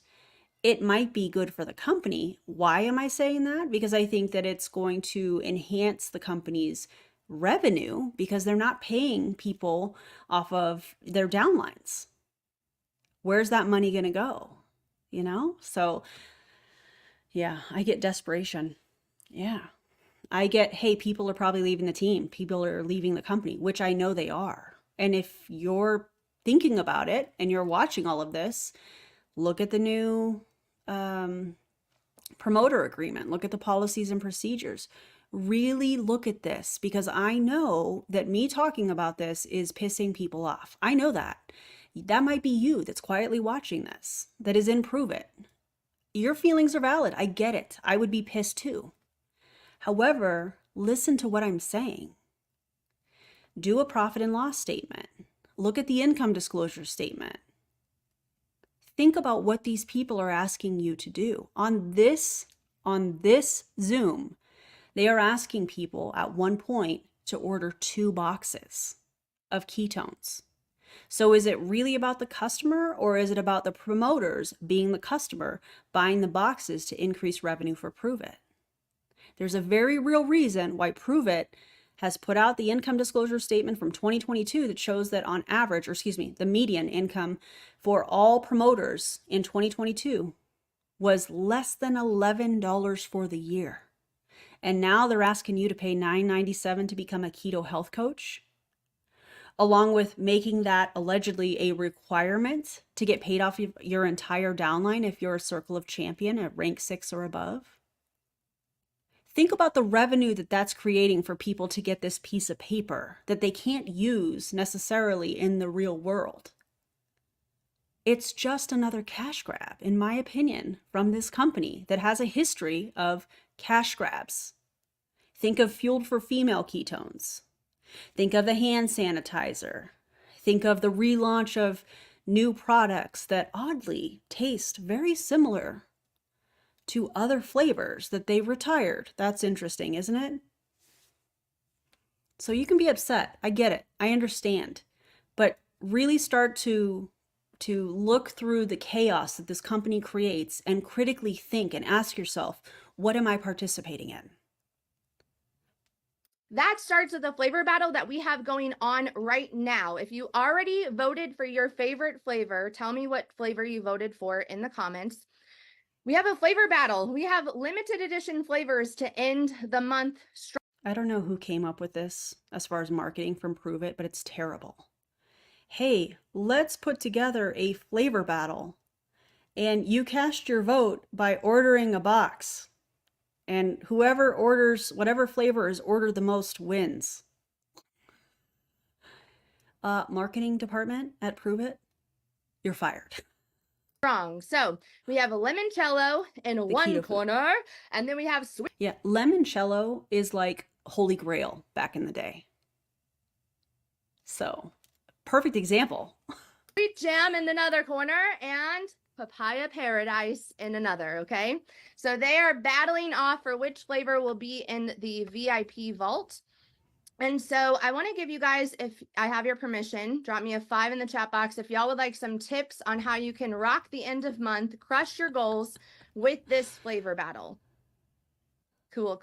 [SPEAKER 1] It might be good for the company. Why am I saying that? Because I think that it's going to enhance the company's revenue because they're not paying people off of their downlines. Where's that money going to go? You know? So, yeah, I get desperation. Yeah. I get, hey, people are probably leaving the team. People are leaving the company, which I know they are. And if you're thinking about it and you're watching all of this, look at the new promoter agreement. Look at the policies and procedures. Really look at this because I know that me talking about this is pissing people off. I know that. That might be you that's quietly watching this, that is in Pruvit. Your feelings are valid. I get it. I would be pissed too. However, listen to what I'm saying. Do a profit and loss statement. Look at the income disclosure statement. Think about what these people are asking you to do. On this Zoom, they are asking people at one point to order 2 boxes of ketones. So is it really about the customer or is it about the promoters being the customer buying the boxes to increase revenue for Pruvit? There's a very real reason why Pruvit has put out the income disclosure statement from 2022 that shows that on average, the median income for all promoters in 2022 was less than $11 for the year. And now they're asking you to pay $9.97 to become a keto health coach, along with making that allegedly a requirement to get paid off your entire downline if you're a Circle of Champion at rank 6 or above. Think about the revenue that that's creating for people to get this piece of paper that they can't use necessarily in the real world. It's just another cash grab, in my opinion, from this company that has a history of cash grabs. Think of Fueled for Female ketones. Think of the hand sanitizer. Think of the relaunch of new products that oddly taste very similar to other flavors that they retired. That's interesting, isn't it? So you can be upset. I get it. I understand. But really start to look through the chaos that this company creates and critically think and ask yourself, what am I participating in?
[SPEAKER 4] That starts with the flavor battle that we have going on right now. If you already voted for your favorite flavor, tell me what flavor you voted for in the comments. We have a flavor battle. We have limited edition flavors to end the month strong.
[SPEAKER 1] I don't know who came up with this as far as marketing from Pruvit, but it's terrible. Hey, let's put together a flavor battle. And you cast your vote by ordering a box. And whoever orders whatever flavor is ordered the most wins. Marketing department at Pruvit, you're fired.
[SPEAKER 4] So we have a limoncello in one
[SPEAKER 1] keto food.
[SPEAKER 4] corner, and then we have sweet
[SPEAKER 1] Yeah, limoncello is like holy grail back in the day. So, perfect example.
[SPEAKER 4] jam in another corner and papaya paradise in another. Okay, so they are battling off for which flavor will be in the VIP vault. And so I want to give you guys, if I have your permission, drop me a 5 in the chat box if y'all would like some tips on how you can rock the end of month, crush your goals with this flavor battle. Cool.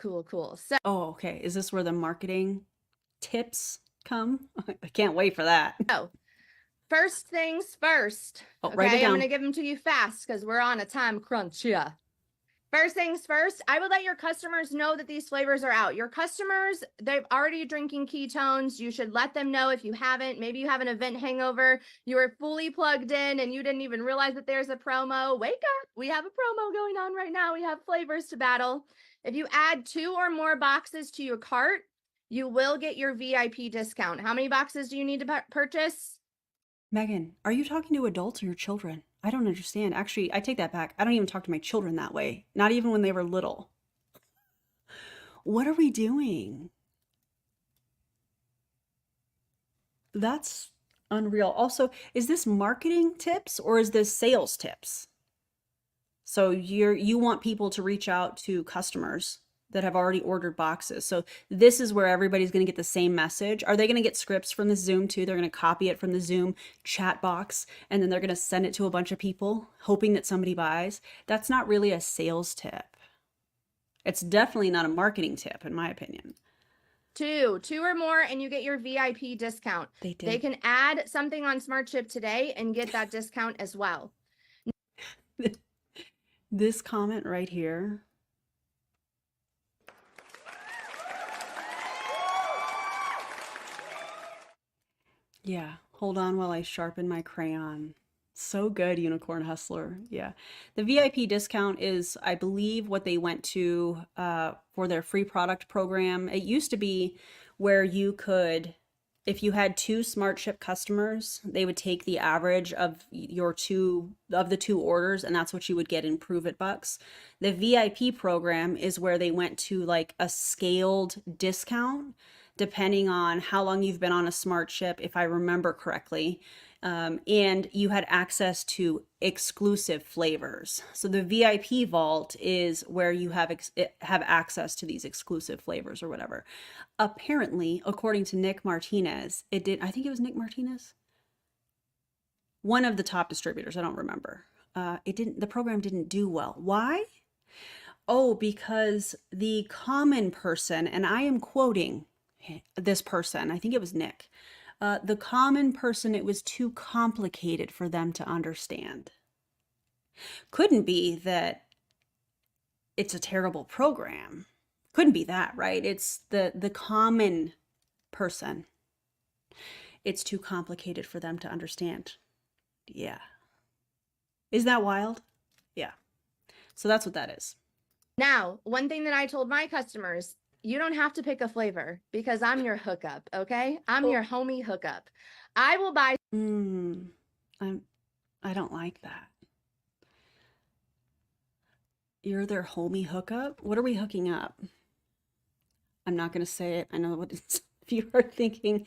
[SPEAKER 4] So,
[SPEAKER 1] Oh, okay. Is this where the marketing tips come? I can't wait for that.
[SPEAKER 4] first things first.
[SPEAKER 1] Oh, write it
[SPEAKER 4] Okay, I'm
[SPEAKER 1] down.
[SPEAKER 4] going to give them to you fast because we're on a time crunch here. First things first, I would let your customers know that these flavors are out. Your customers, they're already drinking ketones. You should let them know if you haven't. Maybe you have an event hangover. You were fully plugged in and you didn't even realize that there's a promo. Wake up. We have a promo going on right now. We have flavors to battle. If you add 2 or more boxes to your cart, you will get your VIP discount. How many boxes do you need to purchase?
[SPEAKER 1] Megan, are you talking to adults or your children? I don't understand. Actually, I take that back. I don't even talk to my children that way. Not even when they were little. What are we doing? That's unreal. Also, is this marketing tips or is this sales tips? So you want people to reach out to customers that have already ordered boxes. So this is where everybody's going to get the same message. Are they going to get scripts from the Zoom too? They're going to copy it from the Zoom chat box and then they're going to send it to a bunch of people hoping that somebody buys. That's not really a sales tip. It's definitely not a marketing tip in my opinion.
[SPEAKER 4] 2 or more and you get your VIP discount.
[SPEAKER 1] They did.
[SPEAKER 4] They can add something on Smart Chip today and get that discount as well.
[SPEAKER 1] This comment right here. Yeah, hold on while I sharpen my crayon. So good, Unicorn Hustler. Yeah. The VIP discount is, I believe, what they went to for their free product program. It used to be where you could, if you had 2 Smart Ship customers, they would take the average of the 2 orders, and that's what you would get in Pruvit bucks. The VIP program is where they went to like a scaled discount depending on how long you've been on a Smart Ship, if I remember correctly. And you had access to exclusive flavors. So the VIP vault is where you have access to these exclusive flavors or whatever. Apparently, according to Nick Martinez, I think it was Nick Martinez, one of the top distributors, I don't remember. The program didn't do well. Why? Oh, because the common person, and I am quoting this person, I think it was Nick, the common person, it was too complicated for them to understand. Couldn't be that it's a terrible program. couldn't be that, right? It's the common person. It's too complicated for them to understand. Yeah. Isn't that wild? Yeah. So that's what that is.
[SPEAKER 4] Now, one thing that I told my customers, you don't have to pick a flavor because I'm your hookup, okay? I'm your homie hookup. I will buy
[SPEAKER 1] I don't like that. You're their homie hookup? What are we hooking up? I'm not going to say it. I know what if you are thinking.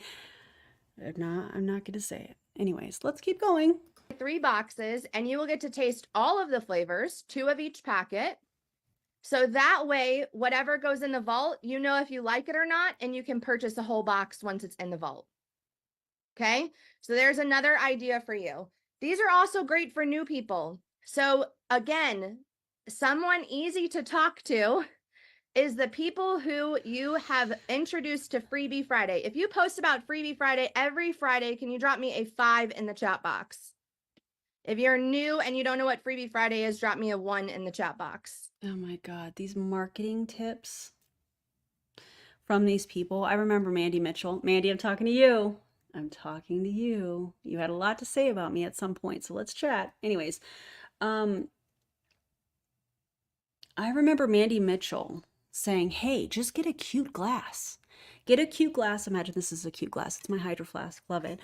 [SPEAKER 1] I'm not going to say it. Anyways, let's keep going.
[SPEAKER 4] 3 boxes and you will get to taste all of the flavors, 2 of each packet. So that way, whatever goes in the vault, you know if you like it or not, and you can purchase a whole box once it's in the vault. Okay, so there's another idea for you. These are also great for new people. So again, someone easy to talk to is the people who you have introduced to Freebie Friday. If you post about Freebie Friday every Friday, can you drop me a 5 in the chat box? If you're new and you don't know what Freebie Friday is, drop me a 1 in the chat box.
[SPEAKER 1] Oh my God, these marketing tips from these people. I remember Mandy Mitchell. Mandy, I'm talking to you. I'm talking to you. You had a lot to say about me at some point, so let's chat. Anyways, I remember Mandy Mitchell saying, hey, just get a cute glass. Get a cute glass. Imagine this is a cute glass. It's my Hydro Flask. Love it.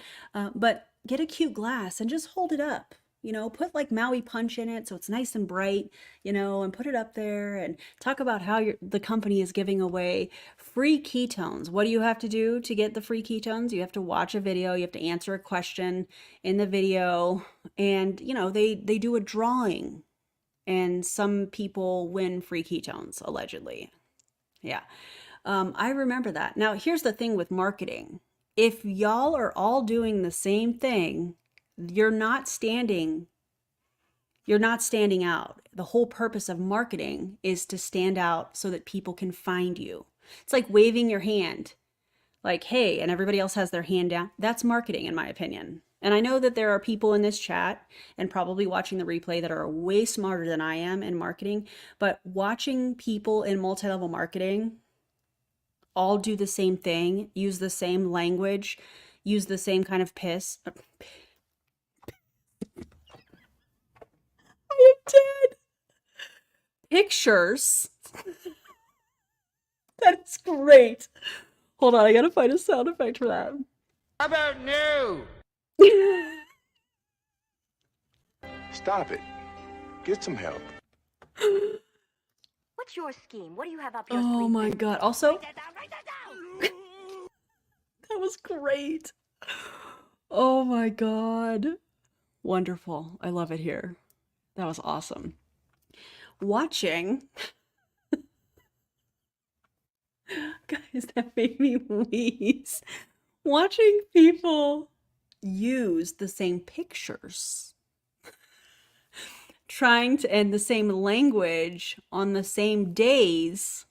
[SPEAKER 1] But get a cute glass and just hold it up. You know, put like Maui Punch in it so it's nice and bright, you know, and put it up there and talk about how the company is giving away free ketones. What do you have to do to get the free ketones? You have to watch a video. You have to answer a question in the video. And, you know, they do a drawing. And some people win free ketones, allegedly. Yeah. I remember that. Now, here's the thing with marketing. If y'all are all doing the same thing, you're not standing out. The whole purpose of marketing is to stand out so that people can find you. It's like waving your hand, like, hey, and everybody else has their hand down. That's marketing, in my opinion. And I know that there are people in this chat and probably watching the replay that are way smarter than I am in marketing, but watching people in multi-level marketing all do the same thing, use the same language, use the same kind of piss. I am dead. Pictures. That is great. Hold on, I gotta find a sound effect for that.
[SPEAKER 3] How about no?
[SPEAKER 6] Stop it. Get some help.
[SPEAKER 7] What's your scheme? What do you have up your
[SPEAKER 1] Oh
[SPEAKER 7] sleeve?
[SPEAKER 1] my God. Also,
[SPEAKER 7] Write that down, write that down!
[SPEAKER 1] that was great. Oh my God. Wonderful. I love it here. That was awesome. Watching. Guys, that made me wheeze. Watching people use the same pictures, trying to end the same language on the same days.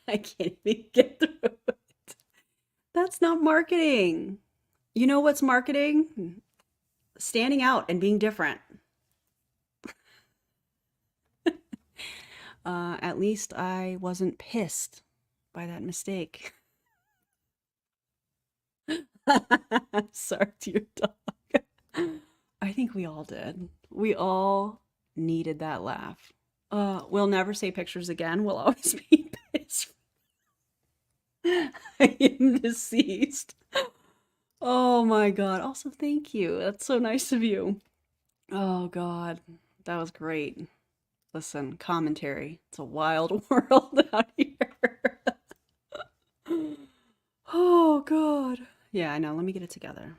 [SPEAKER 1] I can't even get through it. That's not marketing. You know what's marketing? Standing out and being different. At least I wasn't pissed by that mistake. Sorry to your dog. I think we all did. We all needed that laugh. We'll never say pictures again. We'll always be pissed. I am deceased. Oh my God. Also, thank you. That's so nice of you. Oh God. That was great. Listen, commentary. It's a wild world out here. Oh God. Yeah, I know. Let me get it together.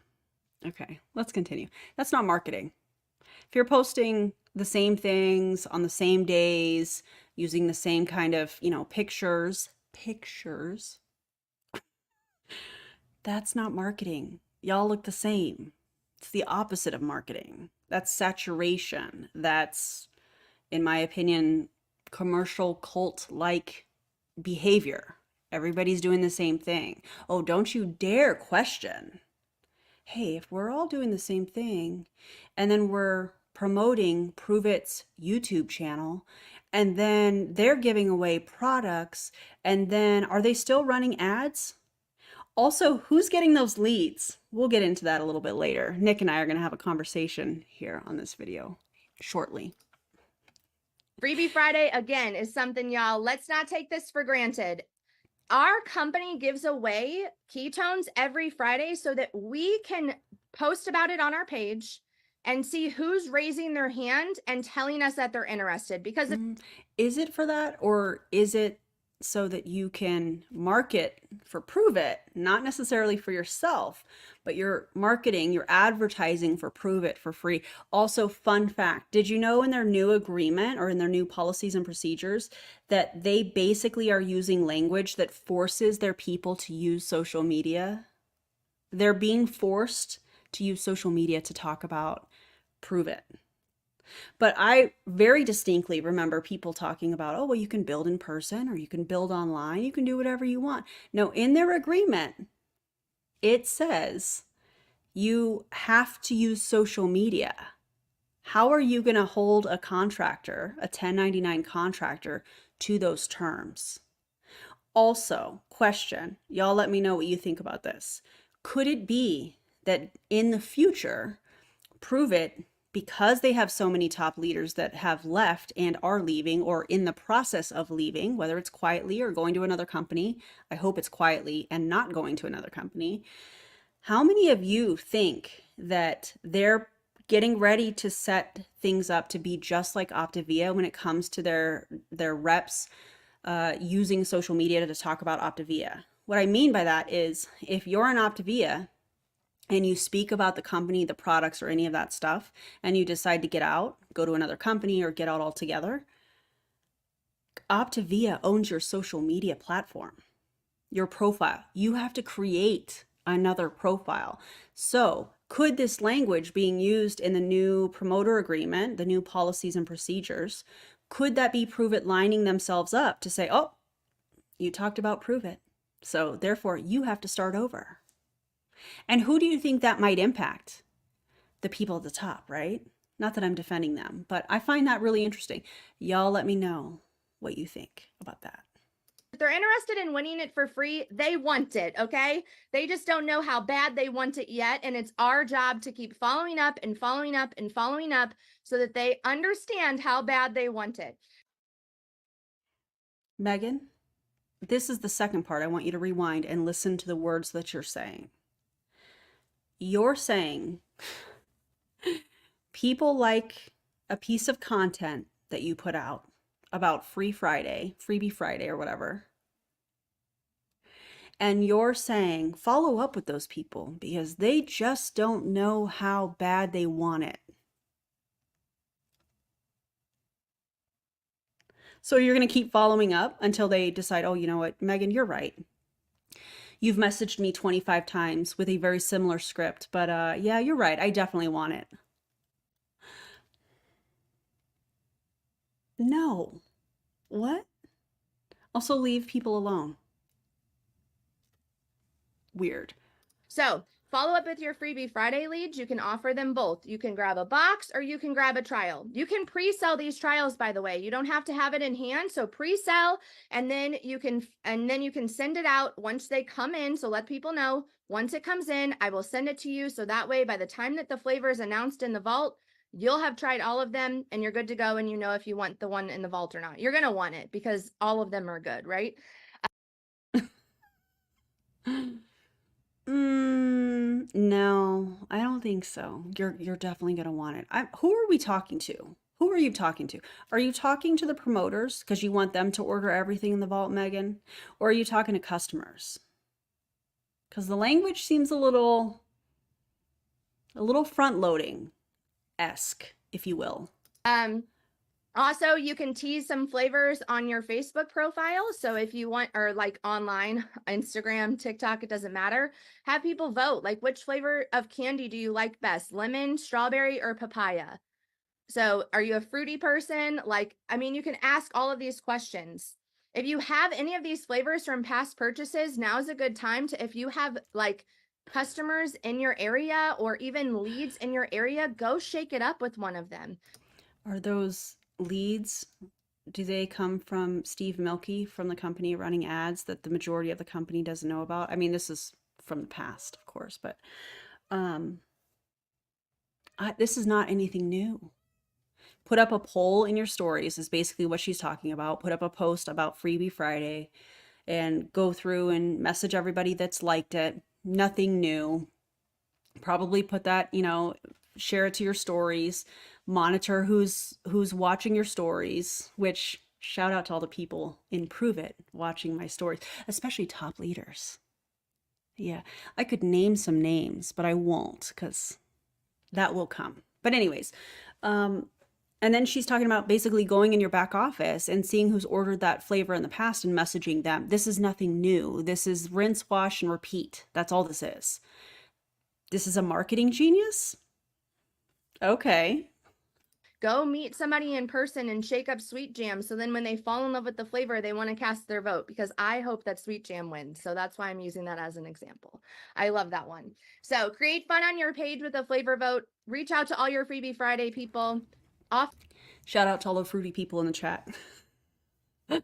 [SPEAKER 1] Okay, let's continue. That's not marketing. If you're posting the same things on the same days, using the same kind of, you know, pictures, that's not marketing. Y'all look the same. It's the opposite of marketing. That's saturation. That's, in my opinion, commercial cult-like behavior. Everybody's doing the same thing. Oh, don't you dare question. Hey, if we're all doing the same thing and then we're promoting Pruvit's YouTube channel, and then they're giving away products, and then are they still running ads? Also, who's getting those leads? We'll get into that a little bit later. Nick and I are going to have a conversation here on this video shortly.
[SPEAKER 4] Freebie Friday, again, is something, y'all, let's not take this for granted. Our company gives away ketones every Friday so that we can post about it on our page and see who's raising their hand and telling us that they're interested. Because
[SPEAKER 1] Is it for that, or is it so that you can market for Pruvit, not necessarily for yourself, but you're marketing, you're advertising for Pruvit for free? Also, fun fact, did you know in their new agreement or in their new policies and procedures that they basically are using language that forces their people to use social media? They're being forced to use social media to talk about Pruvit. But I very distinctly remember people talking about, oh, well, you can build in person or you can build online, you can do whatever you want. No, in their agreement, it says you have to use social media. How are you going to hold a contractor, a 1099 contractor, to those terms? Also, question, y'all let me know what you think about this. Could it be that in the future, Pruvit, because they have so many top leaders that have left and are leaving or in the process of leaving, whether it's quietly or going to another company, I hope it's quietly and not going to another company. How many of you think that they're getting ready to set things up to be just like Optavia when it comes to their reps using social media to talk about Optavia? What I mean by that is if you're an Optavia and you speak about the company, the products, or any of that stuff, and you decide to get out, go to another company, or get out altogether, Optavia owns your social media platform, your profile. You have to create another profile. So could this language being used in the new promoter agreement, the new policies and procedures, could that be Pruvit lining themselves up to say, oh, you talked about Pruvit, so therefore you have to start over? And who do you think that might impact? The people at the top, right? Not that I'm defending them, but I find that really interesting. Y'all let me know what you think about that.
[SPEAKER 4] if they're interested in winning it for free, they want it, okay? They just don't know how bad they want it yet. And it's our job to keep following up and following up and following up so that they understand how bad they want it.
[SPEAKER 1] Megan, this is the second part. I want you to rewind and listen to the words that you're saying. You're saying people like a piece of content that you put out about Freebie Friday or whatever. And you're saying follow up with those people because they just don't know how bad they want it. So you're going to keep following up until they decide, oh, you know what, Megan, you're right. You've messaged me 25 times with a very similar script, but yeah, you're right. I definitely want it. No. What? Also leave people alone. Weird.
[SPEAKER 4] So follow up with your Freebie Friday leads. You can offer them both. You can grab a box or you can grab a trial. You can pre-sell these trials, by the way. You don't have to have it in hand. So pre-sell, and then you can send it out once they come in. So let people know once it comes in, I will send it to you. So that way, by the time that the flavor is announced in the vault, you'll have tried all of them and you're good to go. And you know if you want the one in the vault or not. You're going to want it because all of them are good, right?
[SPEAKER 1] No, I don't think so. You're definitely gonna want it. Who are we talking to? Who are you talking to? Are you talking to the promoters because you want them to order everything in the vault, Megan? Or are you talking to customers? Because the language seems a little front-loading-esque, if you will.
[SPEAKER 4] Also, you can tease some flavors on your Facebook profile. So if you want, or like online, Instagram, TikTok, it doesn't matter. Have people vote. Like, which flavor of candy do you like best? Lemon, strawberry, or papaya? So are you a fruity person? Like, I mean, you can ask all of these questions. If you have any of these flavors from past purchases, now is a good time to, if you have like customers in your area or even leads in your area, go shake it up with one of them.
[SPEAKER 1] Are those leads, do they come from Steve Milkey from the company running ads that the majority of the company doesn't know about? I mean, this is from the past, of course, but um, this is not anything new. Put up a poll in your stories is basically what she's talking about. Put up a post about Freebie Friday and go through and message everybody that's liked it. Nothing new. Probably put that, share it to your stories. Monitor who's watching your stories, which shout out to all the people in Pruvit watching my stories, especially top leaders. Yeah, I could name some names, but I won't because that will come. But anyways, and then she's talking about basically going in your back office and seeing who's ordered that flavor in the past and messaging them. This is nothing new. This is rinse, wash, and repeat. That's all this is. This is a marketing genius? Okay.
[SPEAKER 4] Go meet somebody in person and shake up Sweet Jam. So then when they fall in love with the flavor, they want to cast their vote, because I hope that Sweet Jam wins. So that's why I'm using that as an example. I love that one. So create fun on your page with a flavor vote. Reach out to all your Freebie Friday people.
[SPEAKER 1] Shout out to all the fruity people in the chat.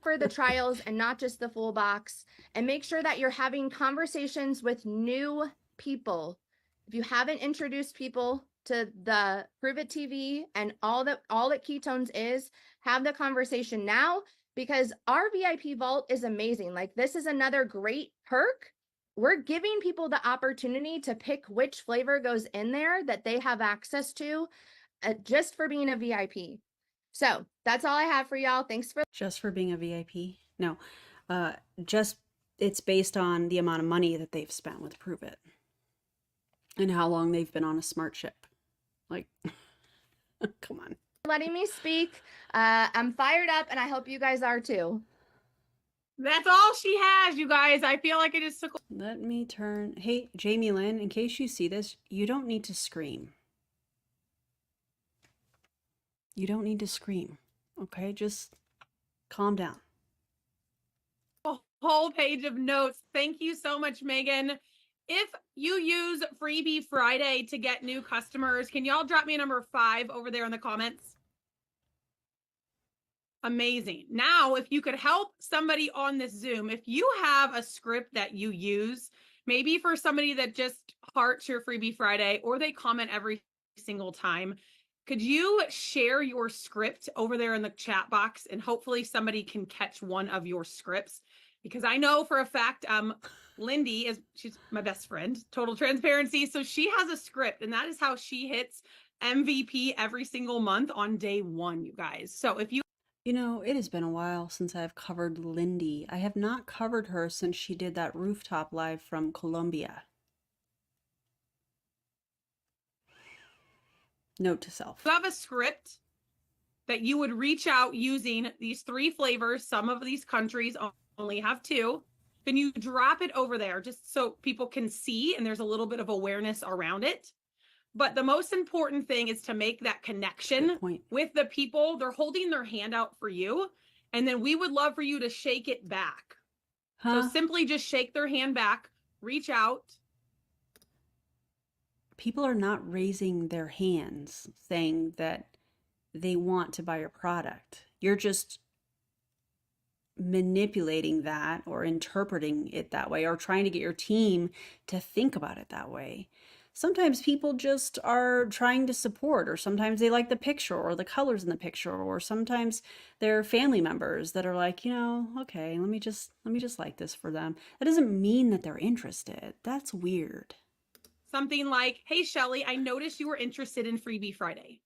[SPEAKER 4] For the trials and not just the full box, and make sure that you're having conversations with new people. If you haven't introduced people to the Pruvit TV and all that ketones is, have the conversation now, because our VIP vault is amazing. Like, this is another great perk. We're giving people the opportunity to pick which flavor goes in there that they have access to, just for being a VIP. So that's all I have for y'all. Thanks for
[SPEAKER 1] Just for being a VIP? No. Just it's based on the amount of money that they've spent with Pruvit and how long they've been on a smart ship. Like, come on.
[SPEAKER 4] letting me speak. I'm fired up, and I hope you guys are too.
[SPEAKER 2] That's all she has, you guys. I feel like I just took.
[SPEAKER 1] Let me turn. Hey, Jamie Lynn, in case you see this, you don't need to scream. You don't need to scream. Okay, just calm down.
[SPEAKER 2] A whole page of notes. Thank you so much, Megan. If you use Freebie Friday to get new customers, can y'all drop me a number 5 over there in the comments? Amazing. Now, if you could help somebody on this Zoom, if you have a script that you use, maybe for somebody that just hearts your Freebie Friday or they comment every single time, could you share your script over there in the chat box, and hopefully somebody can catch one of your scripts? Because I know for a fact, Lindy she's my best friend, total transparency. So she has a script, and that is how she hits MVP every single month on day 1, you guys. So if you
[SPEAKER 1] It has been a while since I've covered Lindy. I have not covered her since she did that rooftop live from Colombia. Note to self.
[SPEAKER 2] have a script that you would reach out using these 3 flavors, some of these countries only have 2, then you drop it over there just so people can see and there's a little bit of awareness around it. But the most important thing is to make that connection with the people. They're holding their hand out for you, and then we would love for you to shake it back. So simply just shake their hand back, reach out.
[SPEAKER 1] People are not raising their hands saying that they want to buy your product. You're just manipulating that or interpreting it that way or trying to get your team to think about it that way. Sometimes people just are trying to support, or sometimes they like the picture or the colors in the picture, or sometimes they're family members that are like, okay, let me just like this for them. That doesn't mean that they're interested. That's weird.
[SPEAKER 2] Something like, hey, Shelly, I noticed you were interested in Freebie Friday.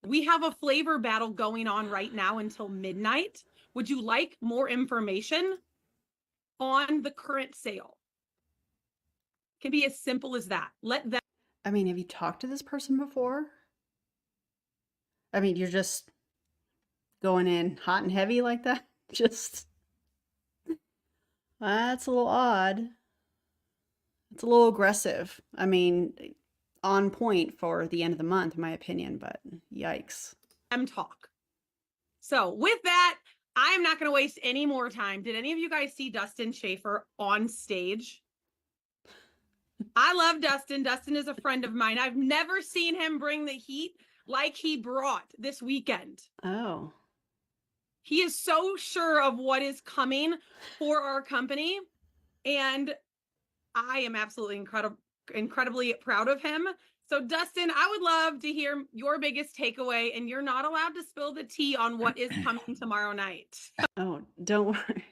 [SPEAKER 2] We have a flavor battle going on right now until midnight. Would you like more information on the current sale? It can be as simple as that. Let them.
[SPEAKER 1] I mean, have you talked to this person before? I mean, you're just going in hot and heavy like that? That's a little odd. It's a little aggressive. I mean, on point for the end of the month, in my opinion, but yikes.
[SPEAKER 2] Talk. So with that, I'm not going to waste any more time. Did any of you guys see Dustin Schaefer on stage? I love Dustin. Dustin is a friend of mine. I've never seen him bring the heat like he brought this weekend.
[SPEAKER 1] Oh,
[SPEAKER 2] He is so sure of what is coming for our company. And I am absolutely incredibly proud of him. So, Dustin, I would love to hear your biggest takeaway, and you're not allowed to spill the tea on what is coming tomorrow night.
[SPEAKER 1] oh, don't worry.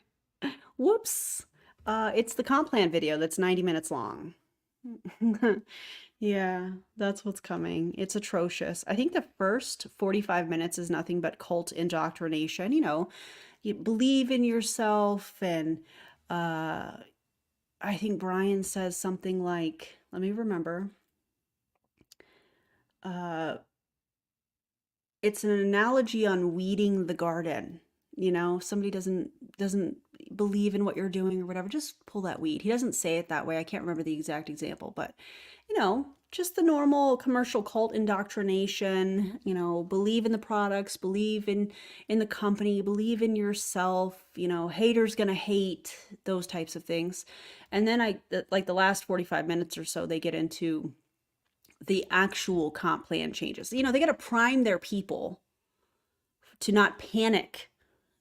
[SPEAKER 1] Whoops. It's the comp plan video that's 90 minutes long. Yeah, that's what's coming. It's atrocious. I think the first 45 minutes is nothing but cult indoctrination. You believe in yourself, and uh, I think Brian says something like, let me remember. Uh, it's an analogy on weeding the garden. Somebody doesn't believe in what you're doing or whatever, just pull that weed. He doesn't say it that way. I can't remember the exact example, but just the normal commercial cult indoctrination. Believe in the products, believe in the company, believe in yourself. Haters gonna hate, those types of things. And then like the last 45 minutes or so, they get into the actual comp plan changes. They got to prime their people to not panic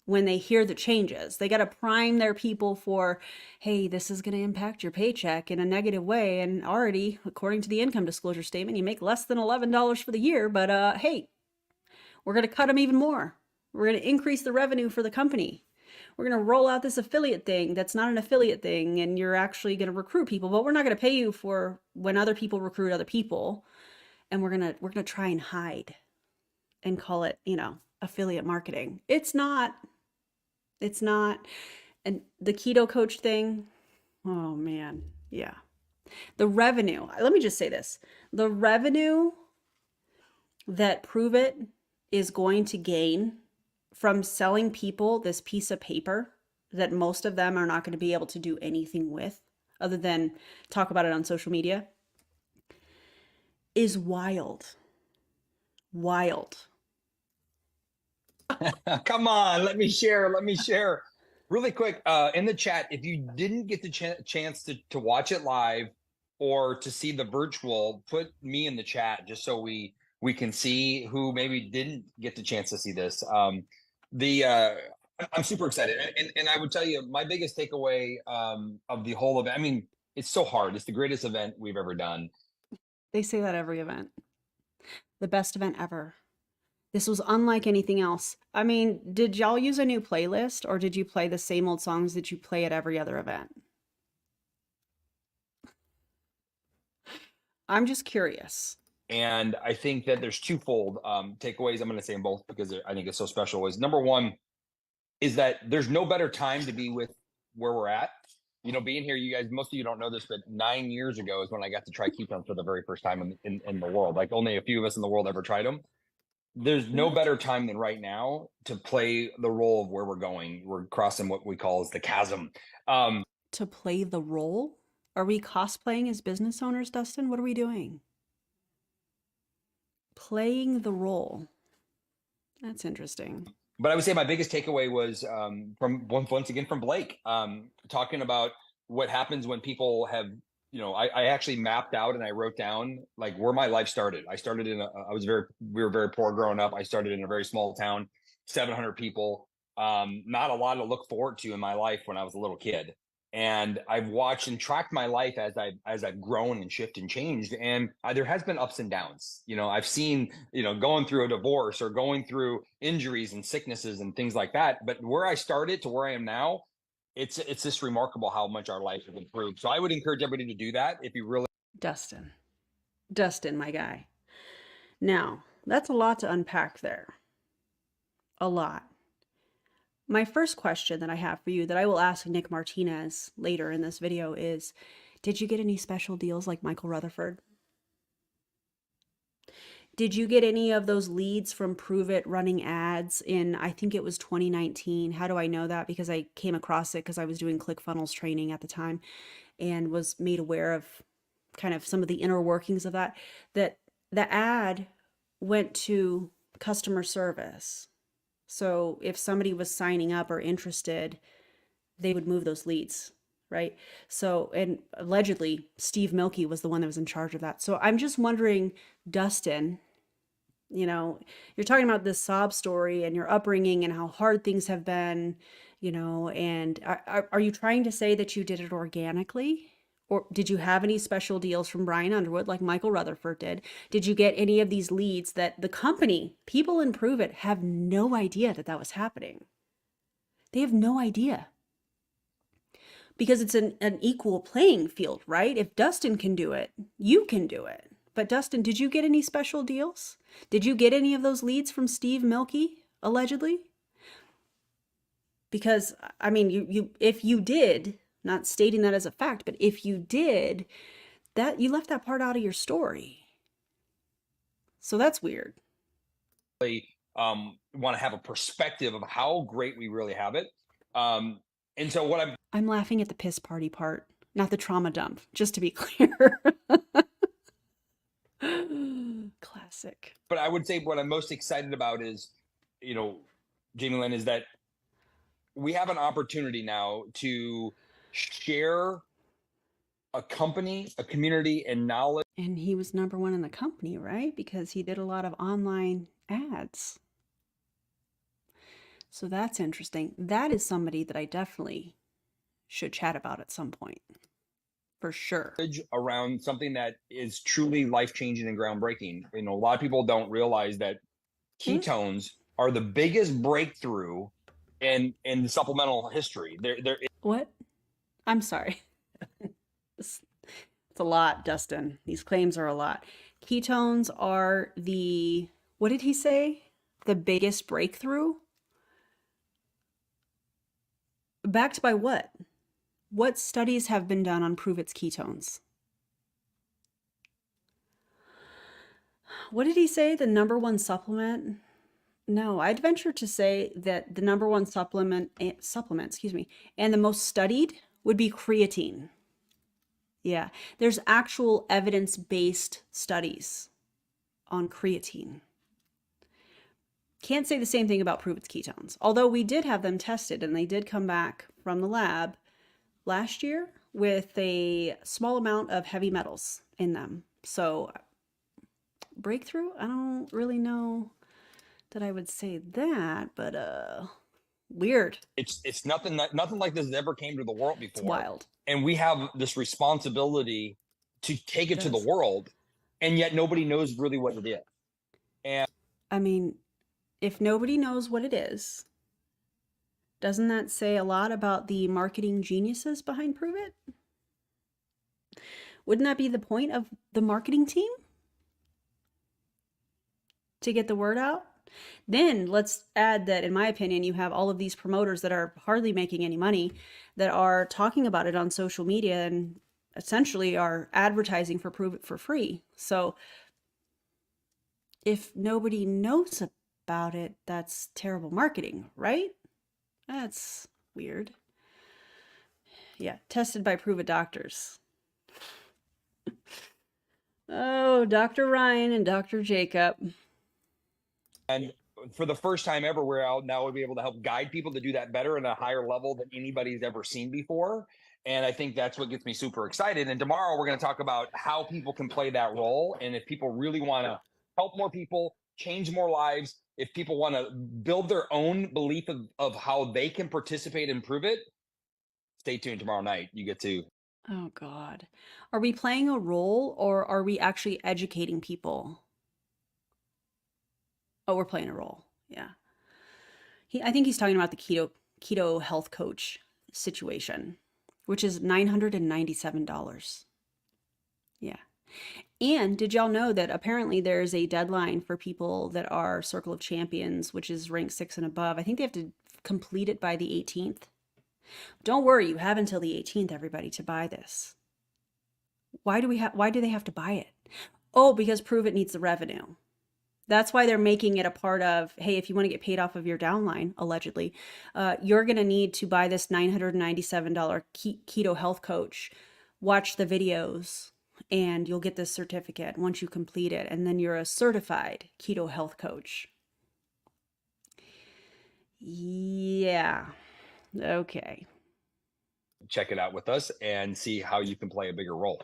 [SPEAKER 1] when they hear the changes. They got to prime their people for, hey, this is going to impact your paycheck in a negative way. And already, according to the income disclosure statement, you make less than $11 for the year. But hey, we're going to cut them even more. We're going to increase the revenue for the company. We're going to roll out this affiliate thing that's not an affiliate thing, and you're actually going to recruit people, but we're not going to pay you for when other people recruit other people. And we're going to try and hide and call it, affiliate marketing. It's not. And the Keto Coach thing, oh man, yeah. The revenue, let me just say this. The revenue that Pruvit is going to gain from selling people this piece of paper that most of them are not going to be able to do anything with other than talk about it on social media is wild. Wild.
[SPEAKER 3] Come on, let me share. Really quick, in the chat, if you didn't get the chance to watch it live or to see the virtual, put me in the chat just so we can see who maybe didn't get the chance to see this. I'm super excited. And I would tell you, my biggest takeaway of the whole event, I mean, it's so hard. It's the greatest event we've ever done.
[SPEAKER 1] They say that every event. The best event ever. This was unlike anything else. I mean, did y'all use a new playlist, or did you play the same old songs that you play at every other event? I'm just curious.
[SPEAKER 3] And I think that there's twofold takeaways. I'm going to say them both because I think it's so special. Is number one is that there's no better time to be with where we're at. Being here, you guys, most of you don't know this, but 9 years ago is when I got to try ketones for the very first time in the world. Like only a few of us in the world ever tried them. There's no better time than right now to play the role of where we're going. We're crossing what we call as the chasm.
[SPEAKER 1] To play the role? Are we cosplaying as business owners, Dustin? What are we doing? Playing the role. That's interesting.
[SPEAKER 3] But I would say my biggest takeaway was once again from Blake, talking about what happens when people have, I actually mapped out and I wrote down like where my life started. I started we were very poor growing up. I started in a very small town, 700 people, not a lot to look forward to in my life when I was a little kid. And I've watched and tracked my life as I've grown and shifted and changed. And there has been ups and downs. I've seen, going through a divorce or going through injuries and sicknesses and things like that. But where I started to where I am now, it's just remarkable how much our life has improved. So I would encourage everybody to do that if you really.
[SPEAKER 1] Dustin, my guy. Now, that's a lot to unpack there. A lot. My first question that I have for you that I will ask Nick Martinez later in this video is, did you get any special deals like Michael Rutherford? Did you get any of those leads from Pruvit running ads in, I think it was 2019? How do I know that? Because I came across it because I was doing ClickFunnels training at the time and was made aware of kind of some of the inner workings of that the ad went to customer service. So if somebody was signing up or interested, they would move those leads right? So, and allegedly Steve Milky was the one that was in charge of that. So I'm just wondering, Dustin, you know, you're talking about this sob story and your upbringing and how hard things have been, you know, and are you trying to say that you did it organically? Or did you have any special deals from Brian Underwood like Michael Rutherford did? Did you get any of these leads that the company, people in Pruvit, have no idea that that was happening? They have no idea because it's an equal playing field, right? If Dustin can do it, you can do it. But Dustin, did you get any special deals? Did you get any of those leads from Steve Milky, allegedly? Because I mean, you if you did, not stating that as a fact, but if you did, that you left that part out of your story. So that's weird.
[SPEAKER 3] Want to have a perspective of how great we really have it. And so what
[SPEAKER 1] I'm laughing at the piss party part, not the trauma dump, just to be clear. Classic.
[SPEAKER 3] but I would say what I'm most excited about is, you know, Jamie Lynn, is that we have an opportunity now to share a company, a community, and knowledge.
[SPEAKER 1] And he was number one in the company, right? Because he did a lot of online ads. So that's interesting. That is somebody that I definitely should chat about at some point. For sure.
[SPEAKER 3] Around something that is truly life-changing and groundbreaking. You know, a lot of people don't realize that ketones are the biggest breakthrough in supplemental history.
[SPEAKER 1] What? I'm sorry. It's a lot, Dustin. These claims are a lot. Ketones are the, what did he say? The biggest breakthrough? Backed by what? What studies have been done on Pruvit's ketones? What did he say? The number one supplement? No, I'd venture to say that the number one supplement, excuse me, and the most studied would be creatine. Yeah, there's actual evidence-based studies on creatine. Can't say the same thing about Pruvit's ketones, although we did have them tested and they did come back from the lab last year with a small amount of heavy metals in them. So breakthrough, I don't really know that I would say that, but weird.
[SPEAKER 3] It's nothing like this has ever came to the world before.
[SPEAKER 1] It's wild.
[SPEAKER 3] And we have this responsibility to take it to the world, and yet nobody knows really what it is. And
[SPEAKER 1] I mean, if nobody knows what it is, doesn't that say a lot about the marketing geniuses behind Pruvit? Wouldn't that be the point of the marketing team? To get the word out? Then let's add that, in my opinion, you have all of these promoters that are hardly making any money that are talking about it on social media and essentially are advertising for Pruvit for free. So if nobody knows about it, that's terrible marketing, right? That's weird. Yeah, tested by Pruvit doctors. Oh, Dr. Ryan and Dr. Jacob.
[SPEAKER 3] And for the first time ever, we're out now to be able to help guide people to do that better at a higher level than anybody's ever seen before. And I think that's what gets me super excited. And tomorrow we're going to talk about how people can play that role. And if people really want to help more people, change more lives, if people want to build their own belief of how they can participate and prove it, stay tuned tomorrow night. You get to.
[SPEAKER 1] Oh, God. Are we playing a role or are we actually educating people? Oh, we're playing a role. Yeah. I think he's talking about the keto health coach situation, which is $997. Yeah. And did y'all know that apparently there's a deadline for people that are Circle of Champions, which is rank 6 and above. I think they have to complete it by the 18th. Don't worry, you have until the 18th, everybody, to buy this. Why do they have to buy it? Oh, because Pruvit needs the revenue. That's why they're making it a part of, hey, if you want to get paid off of your downline, allegedly, you're going to need to buy this $997 keto health coach, watch the videos, and you'll get this certificate once you complete it. And then you're a certified keto health coach. Yeah. Okay.
[SPEAKER 3] check it out with us and see how you can play a bigger role.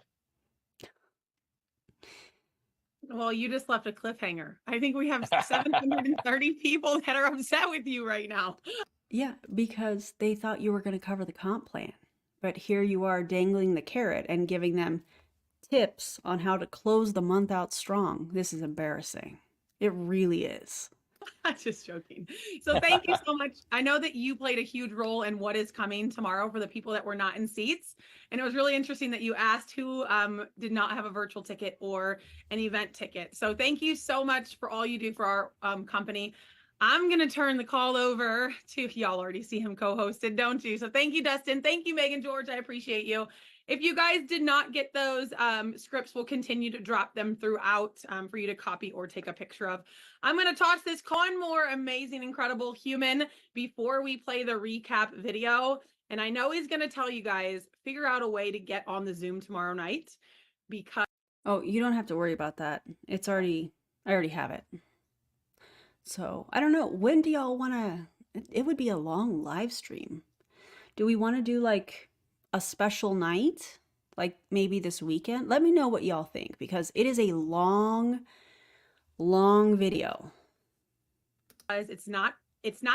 [SPEAKER 2] Well, you just left a cliffhanger. I think we have 730 people that are upset with you right now.
[SPEAKER 1] Yeah, because they thought you were going to cover the comp plan. But here you are dangling the carrot and giving them tips on how to close the month out strong. This is embarrassing. It really is.
[SPEAKER 2] I'm just joking. So thank you so much. I know that you played a huge role in what is coming tomorrow for the people that were not in seats. And it was really interesting that you asked who did not have a virtual ticket or an event ticket. So thank you so much for all you do for our company. I'm going to turn the call over to, y'all already see him co-hosted, don't you? So thank you, Dustin. Thank you, Megan George. I appreciate you. If you guys did not get those scripts, we'll continue to drop them throughout for you to copy or take a picture of. I'm going to toss this one more amazing, incredible human before we play the recap video. And I know he's going to tell you guys, figure out a way to get on the Zoom tomorrow night because...
[SPEAKER 1] Oh, you don't have to worry about that. I already have it. So I don't know. When do y'all want to, it would be a long live stream. Do we want to do like a special night? Like maybe this weekend? Let me know what y'all think because it is a long video.
[SPEAKER 2] It's not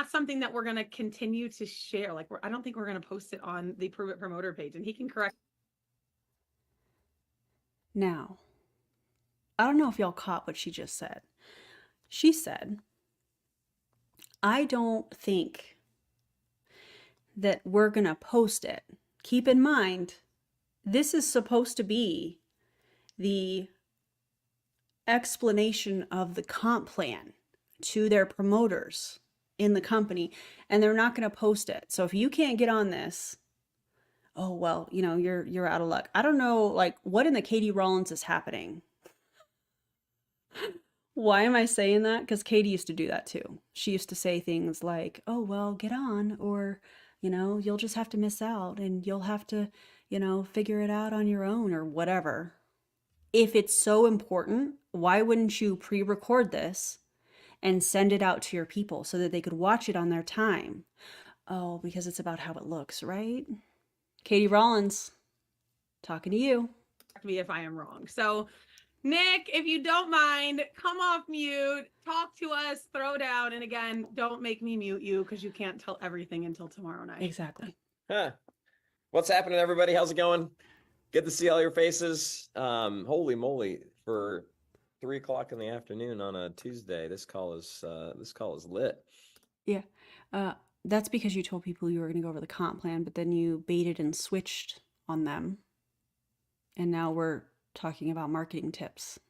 [SPEAKER 2] something that we're going to continue to share. Like I don't think we're going to post it on the Pruvit promoter page, and he can correct.
[SPEAKER 1] Now, I don't know if y'all caught what she just said. She said, I don't think that we're going to post it. Keep in mind, this is supposed to be the explanation of the comp plan to their promoters in the company, and they're not going to post it. So if you can't get on this, oh, well, you know, you're out of luck. I don't know, like, what in the Katie Rollins is happening? Why am I saying that? Because Katie used to do that too. She used to say things like, oh, well, get on, or, you know, you'll just have to miss out and you'll have to, you know, figure it out on your own or whatever. If it's so important, why wouldn't you pre-record this and send it out to your people so that they could watch it on their time? Oh, because it's about how it looks, right? Katie Rollins, talking to you.
[SPEAKER 2] Correct me if I am wrong. So Nick, if you don't mind, come off mute, talk to us, throw down. And again, don't make me mute you because you can't tell everything until tomorrow night.
[SPEAKER 1] Exactly.
[SPEAKER 8] Huh. What's happening, everybody? How's it going? Good to see all your faces. Holy moly, for 3 o'clock in the afternoon on a Tuesday, this call is lit.
[SPEAKER 1] Yeah. That's because you told people you were going to go over the comp plan, but then you baited and switched on them. And now we're talking about marketing tips.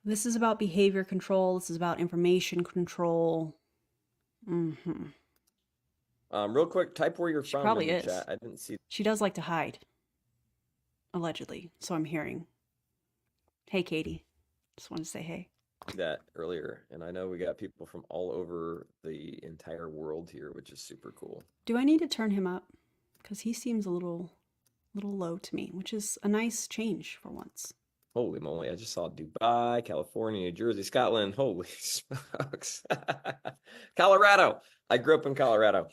[SPEAKER 1] This is about behavior control. This is about information control. Mm-hmm.
[SPEAKER 8] Real quick, type where you're
[SPEAKER 1] She
[SPEAKER 8] from
[SPEAKER 1] probably
[SPEAKER 8] in the
[SPEAKER 1] is.
[SPEAKER 8] chat. I didn't see
[SPEAKER 1] She does like to hide, allegedly. So I'm hearing. Hey, Katie. Just wanted to say hey.
[SPEAKER 8] that earlier, and I know we got people from all over the entire world here, which is super cool.
[SPEAKER 1] Do I need to turn him up? Because he seems a little low to me, which is a nice change for once.
[SPEAKER 8] Holy moly, I just saw Dubai, California, New Jersey, Scotland. Holy smokes. Colorado. I grew up in Colorado.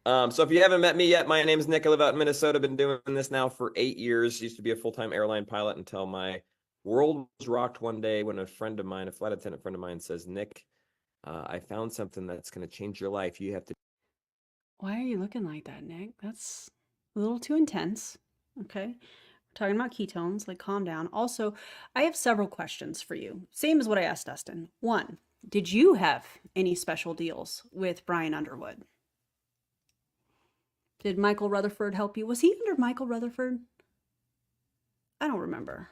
[SPEAKER 8] So if you haven't met me yet, my name is Nick. I live out in Minnesota. Been doing this now for 8 years. Used to be a full-time airline pilot until my world was rocked one day when a friend of mine, a flight attendant friend of mine, says, Nick, I found something that's going to change your life. You have to.
[SPEAKER 1] Why are you looking like that, Nick? That's a little too intense. Okay. We're talking about ketones, like calm down. Also, I have several questions for you. Same as what I asked Dustin. 1, did you have any special deals with Brian Underwood? Did Michael Rutherford help you? Was he under Michael Rutherford? I don't remember.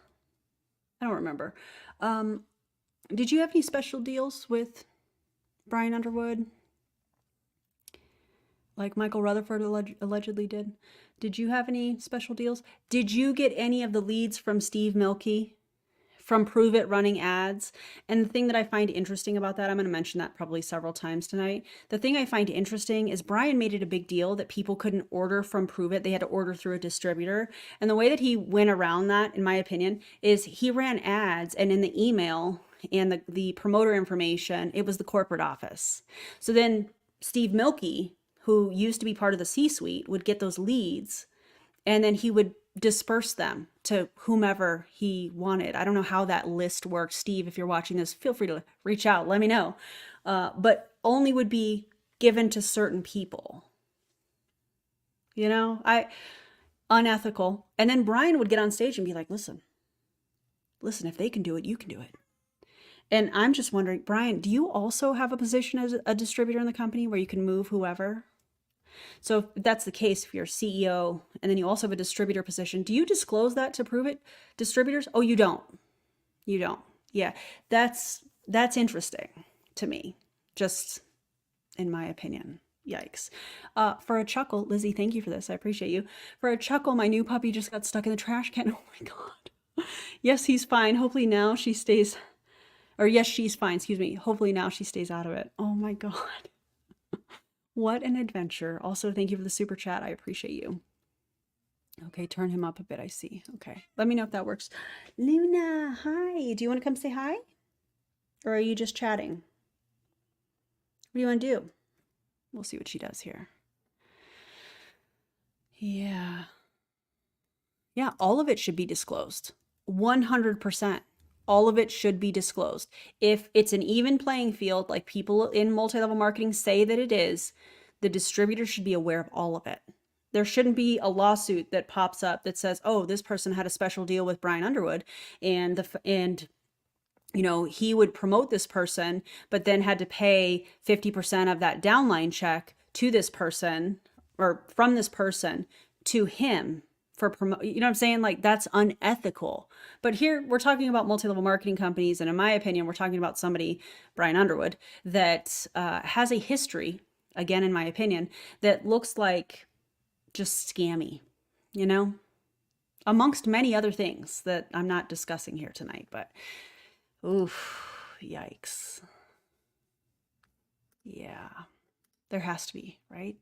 [SPEAKER 1] Did you have any special deals with Brian Underwood? Like Michael Rutherford allegedly did? Did you have any special deals? Did you get any of the leads from Steve Milkey from Pruvit running ads? And the thing that I find interesting about that, I'm going to mention that probably several times tonight. The thing I find interesting is Brian made it a big deal that people couldn't order from Pruvit. They had to order through a distributor. And the way that he went around that, in my opinion, is he ran ads, and in the email and the promoter information, it was the corporate office. So then Steve Milkey, who used to be part of the C-suite would get those leads, and then he would disperse them to whomever he wanted. I don't know how that list works. Steve, if you're watching this, feel free to reach out, let me know. But only would be given to certain people. You know, unethical. And then Brian would get on stage and be like, listen, if they can do it, you can do it. And I'm just wondering, Brian, do you also have a position as a distributor in the company where you can move whoever? So if that's the case, if you're a CEO and then you also have a distributor position, do you disclose that to Pruvit distributors? Oh, you don't. You don't. Yeah, that's interesting to me, just in my opinion. Yikes. For a chuckle, Lizzie, thank you for this. I appreciate you. For a chuckle, my new puppy just got stuck in the trash can. Oh my God. Yes, he's fine. Hopefully now she stays, or yes, she's fine. Excuse me. Hopefully now she stays out of it. Oh my God. What an adventure. Also, thank you for the super chat. I appreciate you. Okay, turn him up a bit. I see. Okay. Let me know if that works. Luna, hi. Do you want to come say hi? Or are you just chatting? What do you want to do? We'll see what she does here. Yeah. Yeah, all of it should be disclosed. 100%. All of it should be disclosed. If it's an even playing field, like people in multi-level marketing say that it is, the distributor should be aware of all of it. There shouldn't be a lawsuit that pops up that says, oh, this person had a special deal with Brian Underwood and you know, he would promote this person, but then had to pay 50% of that downline check to this person or from this person to him for you know what I'm saying? Like, that's unethical. But here we're talking about multi-level marketing companies. And in my opinion, we're talking about somebody, Brian Underwood, that has a history, again, in my opinion, that looks like just scammy, you know, amongst many other things that I'm not discussing here tonight, but oof, yikes. Yeah, there has to be, right?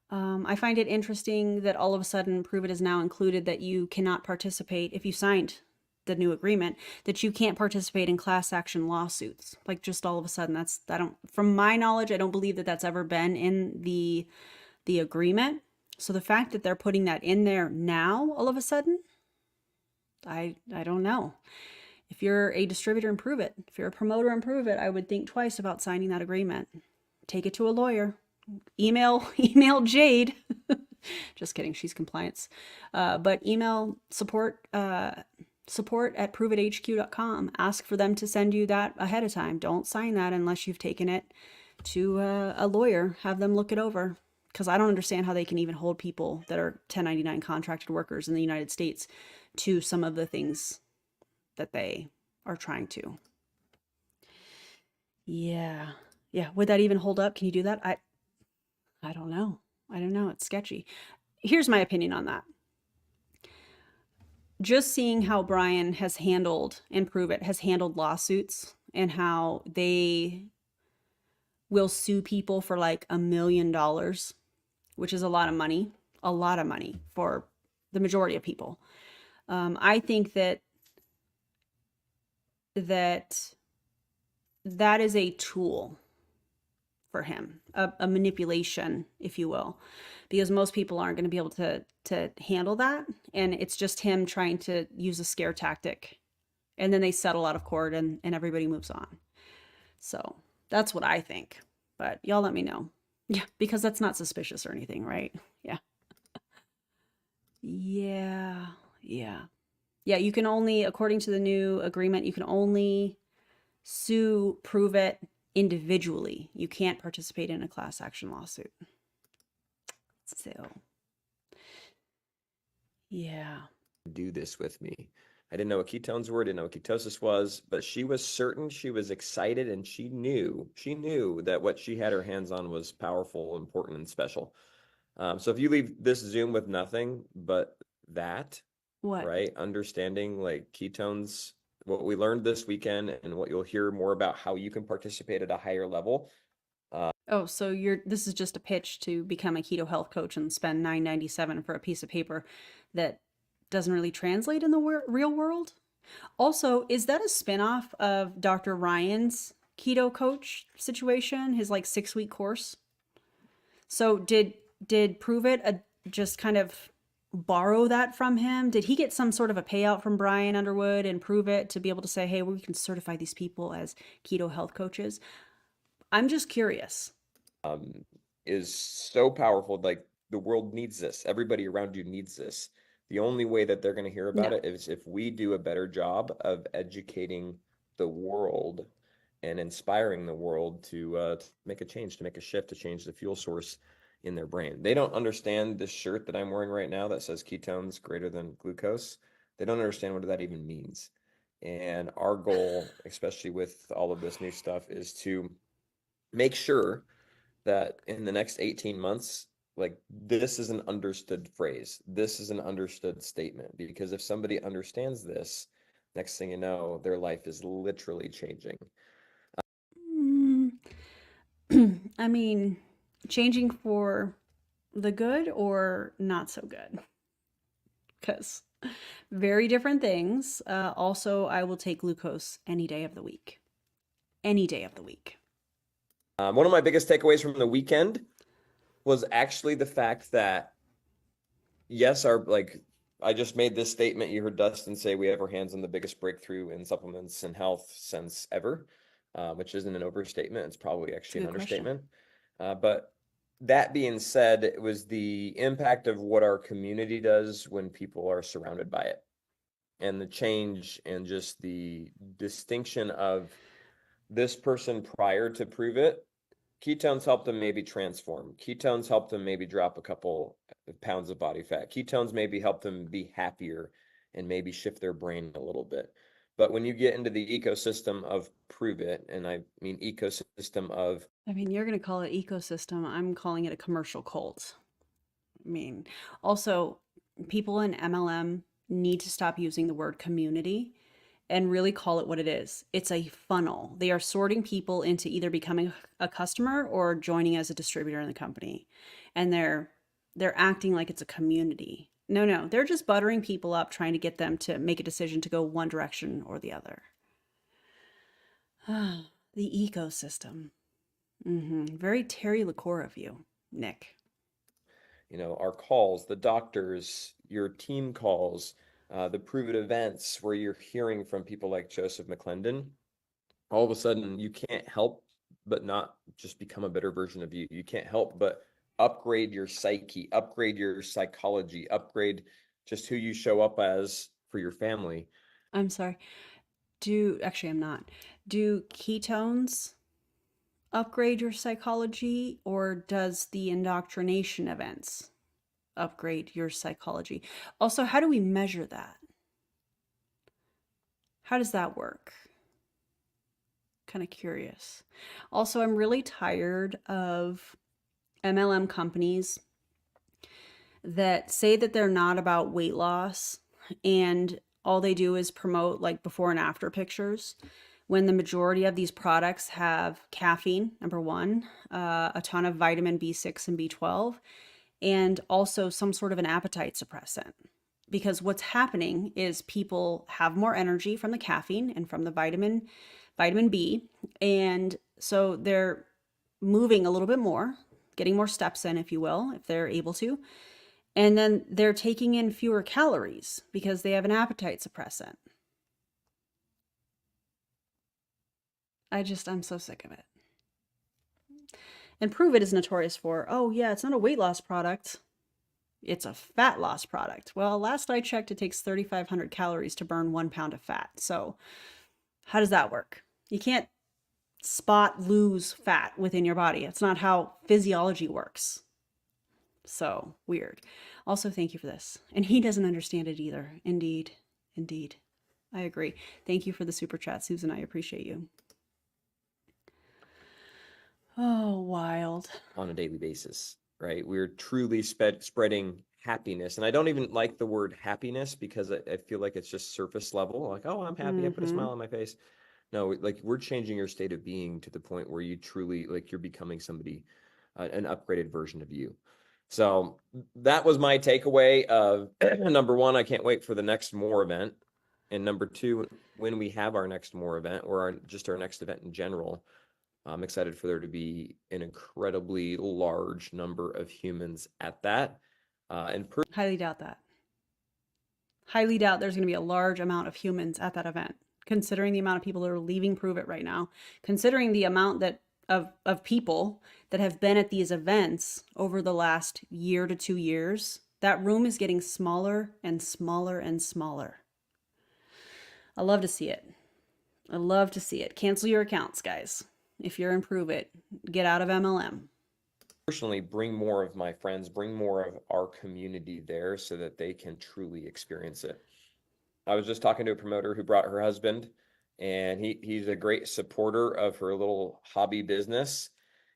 [SPEAKER 1] I find it interesting that all of a sudden Pruvit is now included that you cannot participate if you signed the new agreement, that you can't participate in class action lawsuits. Like, just all of a sudden, from my knowledge, I don't believe that that's ever been in the agreement. So the fact that they're putting that in there now, all of a sudden, I don't know. If you're a distributor in Pruvit, if you're a promoter in Pruvit, I would think twice about signing that agreement. Take it to a lawyer. Email Jade. Just kidding. She's compliance. But email support at pruvithq.com. Ask for them to send you that ahead of time. Don't sign that unless you've taken it to a lawyer. Have them look it over. Because I don't understand how they can even hold people that are 1099 contracted workers in the United States to some of the things that they are trying to. Yeah. Would that even hold up? Can you do that? I don't know. It's sketchy. Here's my opinion on that. Just seeing how Brian has handled lawsuits and how they will sue people for like $1 million, which is a lot of money for the majority of people. I think that is a tool for him, a manipulation, if you will, because most people aren't going to be able to handle that. And it's just him trying to use a scare tactic, and then they settle out of court and everybody moves on. So that's what I think, but y'all let me know. Yeah, because that's not suspicious or anything, right? Yeah. You can only, according to the new agreement, you can only sue Pruvit individually. You can't participate in a class action lawsuit. So, yeah.
[SPEAKER 8] Do this with me. I didn't know what ketones were, didn't know what ketosis was, but she was certain, she was excited, and she knew that what she had her hands on was powerful, important, and special. So if you leave this Zoom with nothing but that,
[SPEAKER 1] What?
[SPEAKER 8] Right? Understanding like ketones, what we learned this weekend, and what you'll hear more about how you can participate at a higher level.
[SPEAKER 1] Oh, so this is just a pitch to become a keto health coach and spend $9.97 for a piece of paper that doesn't really translate in the real world? Also, is that a spinoff of Dr. Ryan's Keto Coach situation, his like 6-week course? So did Pruvit just kind of borrow that from him? Did he get some sort of a payout from Brian Underwood and Pruvit to be able to say, hey, we can certify these people as keto health coaches? I'm just curious.
[SPEAKER 8] Is so powerful. Like the world needs this. Everybody around you needs this. The only way that they're going to hear about
[SPEAKER 1] Yeah.
[SPEAKER 8] it is if we do a better job of educating the world and inspiring the world to make a change, to make a shift, to change the fuel source in their brain. They don't understand this shirt that I'm wearing right now that says ketones greater than glucose. They don't understand what that even means. And our goal, especially with all of this new stuff, is to make sure that in the next 18 months, like this is an understood phrase. This is an understood statement. Because if somebody understands this, next thing you know, their life is literally changing.
[SPEAKER 1] Mm, I mean, changing for the good or not so good? Because very different things. Also, I will take glucose any day of the week. Any day of the week.
[SPEAKER 8] One of my biggest takeaways from the weekend was actually the fact that, yes, I just made this statement. You heard Dustin say we have our hands on the biggest breakthrough in supplements and health since ever, which isn't an overstatement. It's probably actually an understatement. But that being said, it was the impact of what our community does when people are surrounded by it, and the change and just the distinction of this person prior to Pruvit. Ketones help them maybe transform. Ketones help them maybe drop a couple of pounds of body fat. Ketones maybe help them be happier and maybe shift their brain a little bit. But when you get into the ecosystem of Pruvit, and I mean ecosystem of,
[SPEAKER 1] I mean, you're going to call it ecosystem. I'm calling it a commercial cult. I mean, also, people in MLM need to stop using the word community and really call it what it is. It's a funnel. They are sorting people into either becoming a customer or joining as a distributor in the company. And they're acting like it's a community. No, they're just buttering people up, trying to get them to make a decision to go one direction or the other. The ecosystem. Very Terry LaCour of you, Nick.
[SPEAKER 8] our calls, the doctors, your team calls, the Pruvit events where you're hearing from people like Joseph McClendon. All of a sudden, you can't help but not just become a better version of you. You can't help but upgrade your psyche, upgrade your psychology, upgrade just who you show up as for your family.
[SPEAKER 1] I'm sorry. Actually, I'm not. Do ketones upgrade your psychology, or does the indoctrination events upgrade your psychology? Also, how do we measure that? How does that work? Kind of curious. Also, I'm really tired of MLM companies that say that they're not about weight loss and all they do is promote like before and after pictures, when the majority of these products have caffeine, number one, a ton of vitamin B6 and B12, and also some sort of an appetite suppressant. Because what's happening is people have more energy from the caffeine and from the vitamin B, and so they're moving a little bit more, getting more steps in, if you will, if they're able to. And then they're taking in fewer calories because they have an appetite suppressant. I'm so sick of it. And Pruvit is notorious for, oh yeah, it's not a weight loss product. It's a fat loss product. Well, last I checked, it takes 3,500 calories to burn 1 pound of fat. So how does that work? You can't lose fat within your body. It's not how physiology works. So weird. Also, thank you for this. And he doesn't understand it either. Indeed. I agree. Thank you for the super chat, Susan. I appreciate you. Oh, wild.
[SPEAKER 8] On a daily basis, right? We're truly spreading happiness. And I don't even like the word happiness because I feel like it's just surface level. Like, oh, I'm happy. I put a smile on my face. No, like we're changing your state of being to the point where you truly, like you're becoming somebody, an upgraded version of you. So that was my takeaway of number one, I can't wait for the next more event. And number two, when we have our next more event or just our next event in general, I'm excited for there to be an incredibly large number of humans at that. And
[SPEAKER 1] Highly doubt that. Highly doubt there's going to be a large amount of humans at that event, considering the amount of people that are leaving Pruvit right now, considering the amount that of people that have been at these events over the last year to 2 years. That room is getting smaller and smaller and smaller. I love to see it. I love to see it. Cancel your accounts, guys. If you're in Pruvit, get out of MLM.
[SPEAKER 8] personally bring more of my friends, bring more of our community there so that they can truly experience it. I was just talking to a promoter who brought her husband, and he's a great supporter of her little hobby business.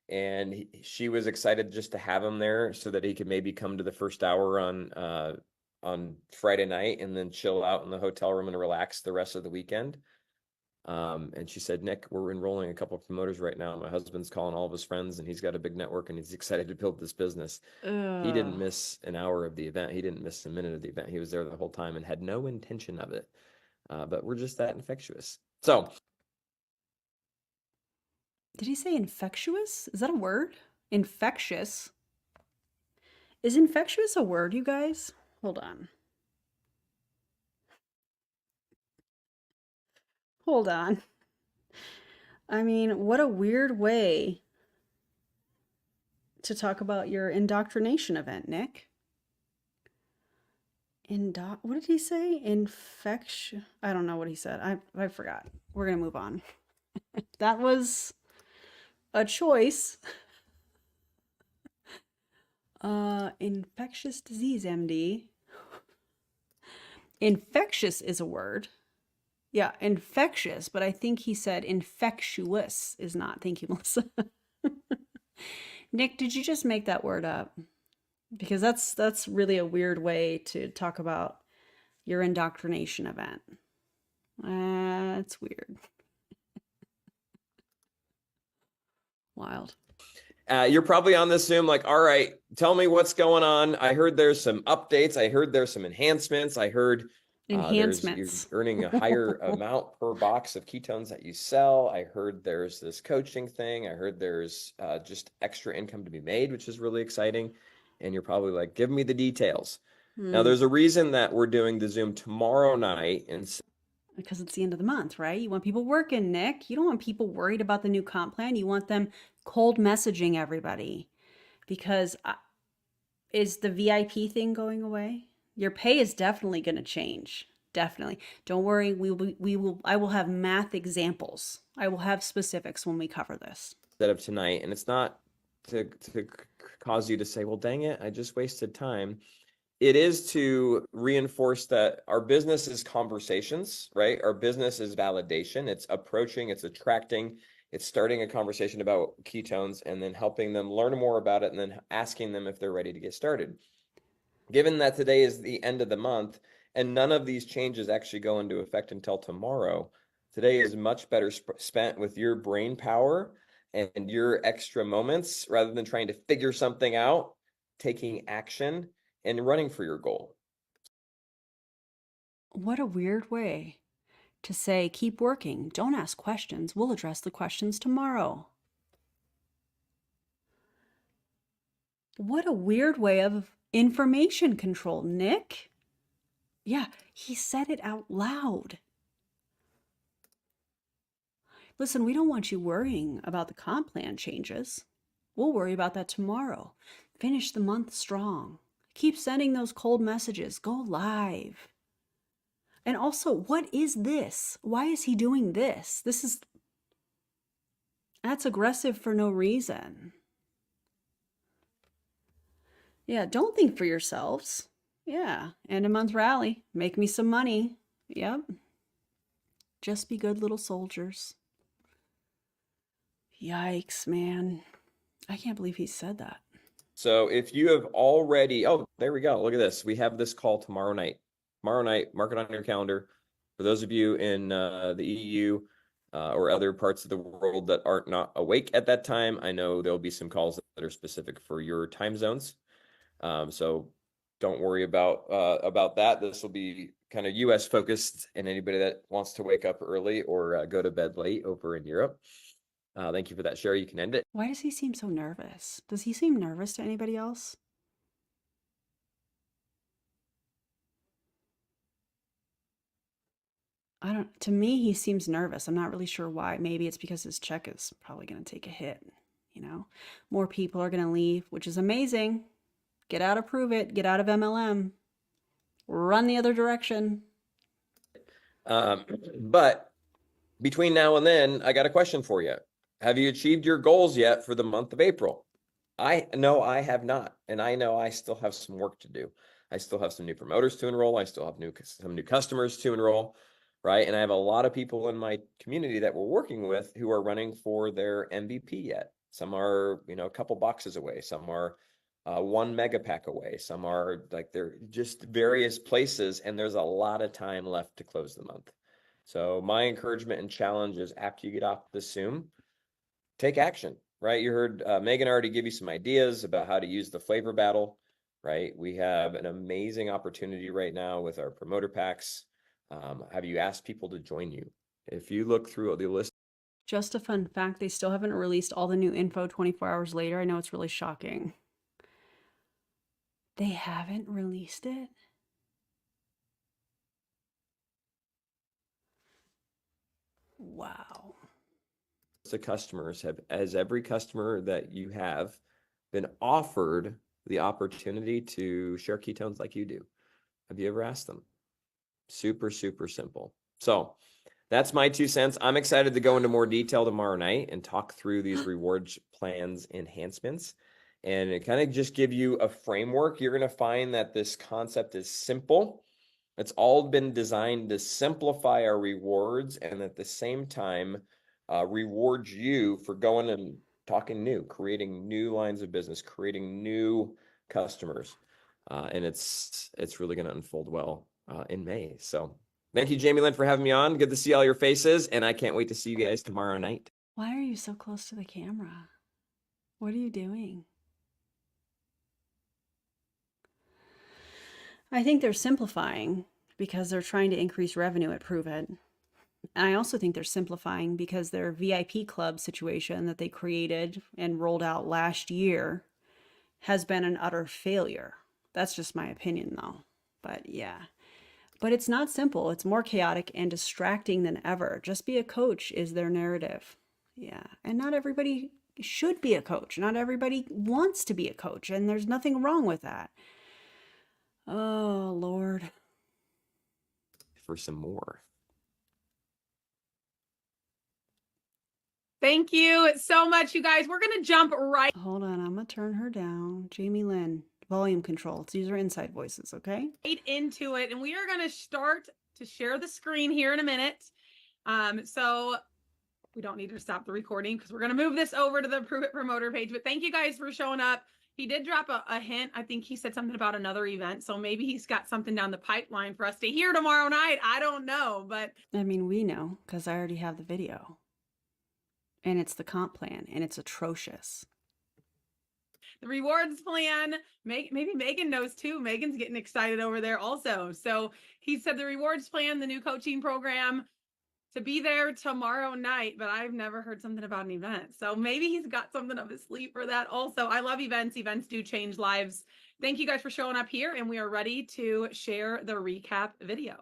[SPEAKER 8] And she was excited just to have him there so that he could maybe come to the first hour on Friday night and then chill out in the hotel room and relax the rest of the weekend. And she said, Nick, we're enrolling a couple of promoters right now. My husband's calling all of his friends, and he's got a big network, and he's excited to build this business. He didn't miss an hour of the event. He didn't miss a minute of the event. He was there the whole time and had no intention of it. But we're just that infectious. So,
[SPEAKER 1] Did he say infectious? Is that a word? Infectious? Is infectious a word, you guys? Hold on. Hold on. I mean, what a weird way to talk about your indoctrination event, Nick. What did he say? Infection. I don't know what he said. I forgot. We're gonna move on. That was a choice. Infectious disease, MD. Infectious is a word. Yeah, infectious, but I think he said infectious is not. Thank you, Melissa. Nick, did you just make that word up? Because that's really a weird way to talk about your indoctrination event. That's weird. Wild.
[SPEAKER 8] you're probably on this Zoom like, all right, tell me what's going on. I heard there's some updates. I heard there's some enhancements. I heard you're
[SPEAKER 1] Enhancements.
[SPEAKER 8] earning a higher amount per box of ketones that you sell. I heard there's this coaching thing. I heard there's just extra income to be made, which is really exciting. And you're probably like, give me the details. Now, there's a reason that we're doing the Zoom tomorrow night.
[SPEAKER 1] Because it's the end of the month, right? You want people working, Nick. You don't want people worried about the new comp plan. You want them cold messaging everybody. Because is the VIP thing going away? Your pay is definitely going to change. Definitely. Don't worry. I will have math examples. I will have specifics when we cover this.
[SPEAKER 8] Instead of tonight. And it's not to cause you to say, well, dang it, I just wasted time. It is to reinforce that our business is conversations, right? Our business is validation. It's approaching, it's attracting, it's starting a conversation about ketones and then helping them learn more about it and then asking them if they're ready to get started. Given that today is the end of the month and none of these changes actually go into effect until tomorrow, today is much better spent with your brain power and your extra moments rather than trying to figure something out, taking action and running for your goal.
[SPEAKER 1] What a weird way to say, keep working. Don't ask questions. We'll address the questions tomorrow. What a weird way of information control, Nick. Yeah, he said it out loud. Listen, we don't want you worrying about the comp plan changes. We'll worry about that tomorrow. Finish the month strong. Keep sending those cold messages. Go live. And also, what is this? Why is he doing this? That's aggressive for no reason. Yeah, don't think for yourselves. Yeah, end of month rally. Make me some money. Yep. Just be good little soldiers. Yikes, man. I can't believe he said that.
[SPEAKER 8] So if you have already, oh, there we go. Look at this. We have this call tomorrow night. Tomorrow night, mark it on your calendar. For those of you in the EU or other parts of the world that aren't not awake at that time, I know there'll be some calls that are specific for your time zones. So don't worry about that. This will be kind of US focused, and anybody that wants to wake up early or go to bed late over in Europe. Thank you for that, Sherry. You can end it.
[SPEAKER 1] Why does he seem so nervous? Does he seem nervous to anybody else? I don't, to me, he seems nervous. I'm not really sure why. Maybe it's because his check is probably going to take a hit, you know? More people are going to leave, which is amazing. Get out of Pruvit, get out of MLM, run the other direction.
[SPEAKER 8] But between now and then, I got a question for you. Have you achieved your goals yet for the month of April? I know I have not, and I know I still have some work to do. I still have some new promoters to enroll. I still have some new customers to enroll, right? And I have a lot of people in my community that we're working with who are running for their MVP yet. Some are, a couple boxes away. Some are 1 mega pack away. Some are like they're just various places, and there's a lot of time left to close the month. So my encouragement and challenge is after you get off the Zoom, take action, right? You heard Megan already give you some ideas about how to use the flavor battle, right? We have an amazing opportunity right now with our promoter packs. Have you asked people to join you? If you look through the list.
[SPEAKER 1] Just a fun fact, they still haven't released all the new info 24 hours later. I know it's really shocking. They haven't released it? Wow.
[SPEAKER 8] The customers has every customer that you have been offered the opportunity to share ketones like you do? Have you ever asked them? Super, super simple. So that's my 2 cents. I'm excited to go into more detail tomorrow night and talk through these rewards plans enhancements. And it kind of just give you a framework. You're going to find that this concept is simple. It's all been designed to simplify our rewards and at the same time reward you for going and talking new, creating new lines of business, creating new customers. And it's really going to unfold well in May. So thank you, Jamie Lynn, for having me on. Good to see all your faces, and I can't wait to see you guys tomorrow night.
[SPEAKER 1] Why are you so close to the camera? What are you doing? I think they're simplifying because they're trying to increase revenue at Pruvit. And I also think they're simplifying because their VIP club situation that they created and rolled out last year has been an utter failure. That's just my opinion, though. But yeah. But it's not simple. It's more chaotic and distracting than ever. Just be a coach is their narrative. Yeah. And not everybody should be a coach. Not everybody wants to be a coach. And there's nothing wrong with that. Oh, Lord.
[SPEAKER 8] For some more.
[SPEAKER 2] Thank you so much, you guys. We're going to jump right
[SPEAKER 1] Hold on. I'm going to turn her down. Jamie Lynn, volume control. These are inside voices, okay?
[SPEAKER 2] into it. And we are going to start to share the screen here in a minute. So we don't need to stop the recording because we're going to move this over to the Pruvit promoter page. But thank you guys for showing up. He did drop a hint. I think he said something about another event. So maybe he's got something down the pipeline for us to hear tomorrow night. I don't know, but
[SPEAKER 1] I mean, we know because I already have the video. And it's the comp plan, and it's atrocious.
[SPEAKER 2] the rewards plan, maybe Megan knows too. Megan's getting excited over there also. So he said the rewards plan, the new coaching program, to be there tomorrow night, but I've never heard something about an event. So maybe he's got something up his sleeve for that also. I love events. Events do change lives. Thank you guys for showing up here, and we are ready to share the recap video.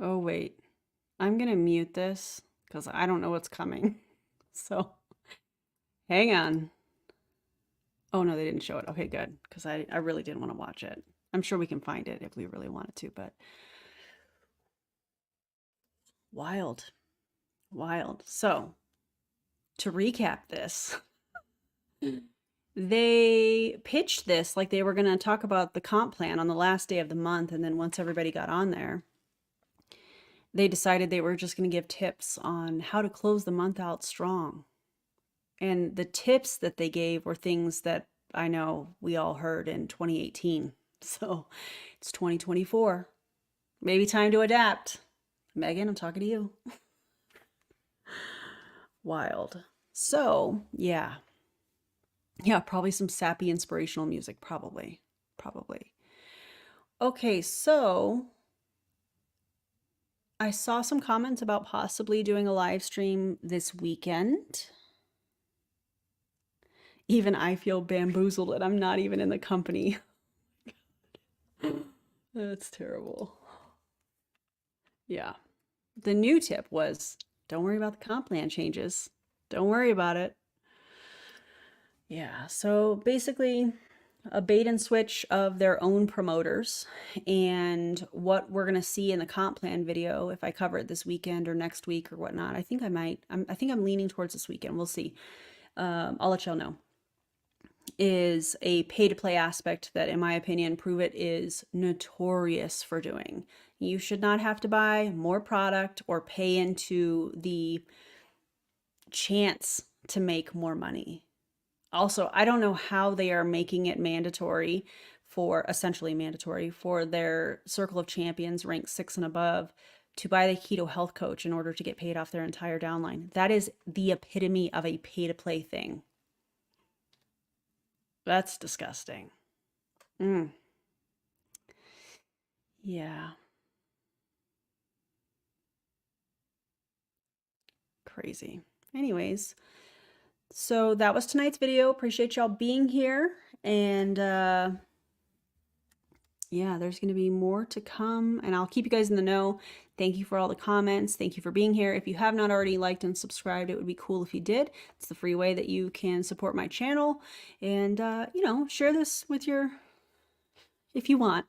[SPEAKER 1] Oh, wait. I'm going to mute this because I don't know what's coming. So hang on. Oh, no, they didn't show it. Okay, good. Because I really didn't want to watch it. I'm sure we can find it if we really wanted to, but wild. So to recap this, they pitched this like they were going to talk about the comp plan on the last day of the month. And then once everybody got on there, they decided they were just going to give tips on how to close the month out strong. And the tips that they gave were things that I know we all heard in 2018. So it's 2024. Maybe time to adapt. Megan, I'm talking to you. Wild. So, yeah. Yeah, probably some sappy inspirational music. Probably. Okay, so I saw some comments about possibly doing a live stream this weekend. Even I feel bamboozled and I'm not even in the company. That's terrible. Yeah. The new tip was don't worry about the comp plan changes. Don't worry about it. Yeah. So basically, a bait and switch of their own promoters, and what we're going to see in the comp plan video, if I cover it this weekend or next week or whatnot. I think I might. I think I'm leaning towards this weekend. We'll see. I'll let y'all know. Is a pay to play aspect that, in my opinion, Pruvit is notorious for doing. You should not have to buy more product or pay into the chance to make more money. Also, I don't know how they are making it mandatory for, essentially mandatory for their Circle of Champions rank 6 and above to buy the Keto Health Coach in order to get paid off their entire downline. That is the epitome of a pay to play thing. That's disgusting. Yeah. Crazy. Anyways, so that was tonight's video. Appreciate y'all being here. And yeah, there's going to be more to come, and I'll keep you guys in the know. Thank you for all the comments. Thank you for being here. If you have not already liked and subscribed, it would be cool if you did. It's the free way that you can support my channel. And, you know, share this with if you want.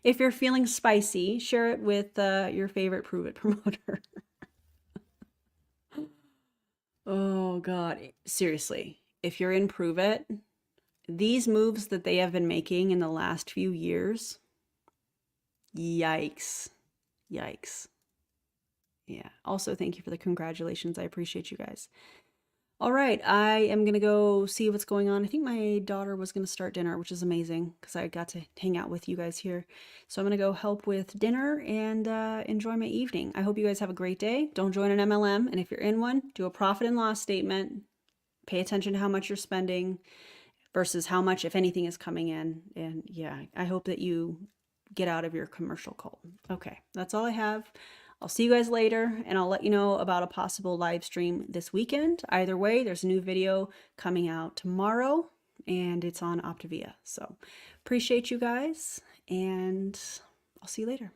[SPEAKER 1] If you're feeling spicy, share it with your favorite Pruvit promoter. Oh, God. Seriously, if you're in Pruvit, these moves that they have been making in the last few years, yikes. Yikes. Yeah. Also, thank you for the congratulations. I appreciate you guys. All right. I am going to go see what's going on. I think my daughter was going to start dinner, which is amazing because I got to hang out with you guys here. So I'm going to go help with dinner and enjoy my evening. I hope you guys have a great day. Don't join an MLM. And if you're in one, do a profit and loss statement. Pay attention to how much you're spending versus how much, if anything, is coming in. And yeah, I hope that you get out of your commercial cult. Okay, that's all I have. I'll see you guys later, and I'll let you know about a possible live stream this weekend. Either way, there's a new video coming out tomorrow, and it's on Optavia. So appreciate you guys, and I'll see you later.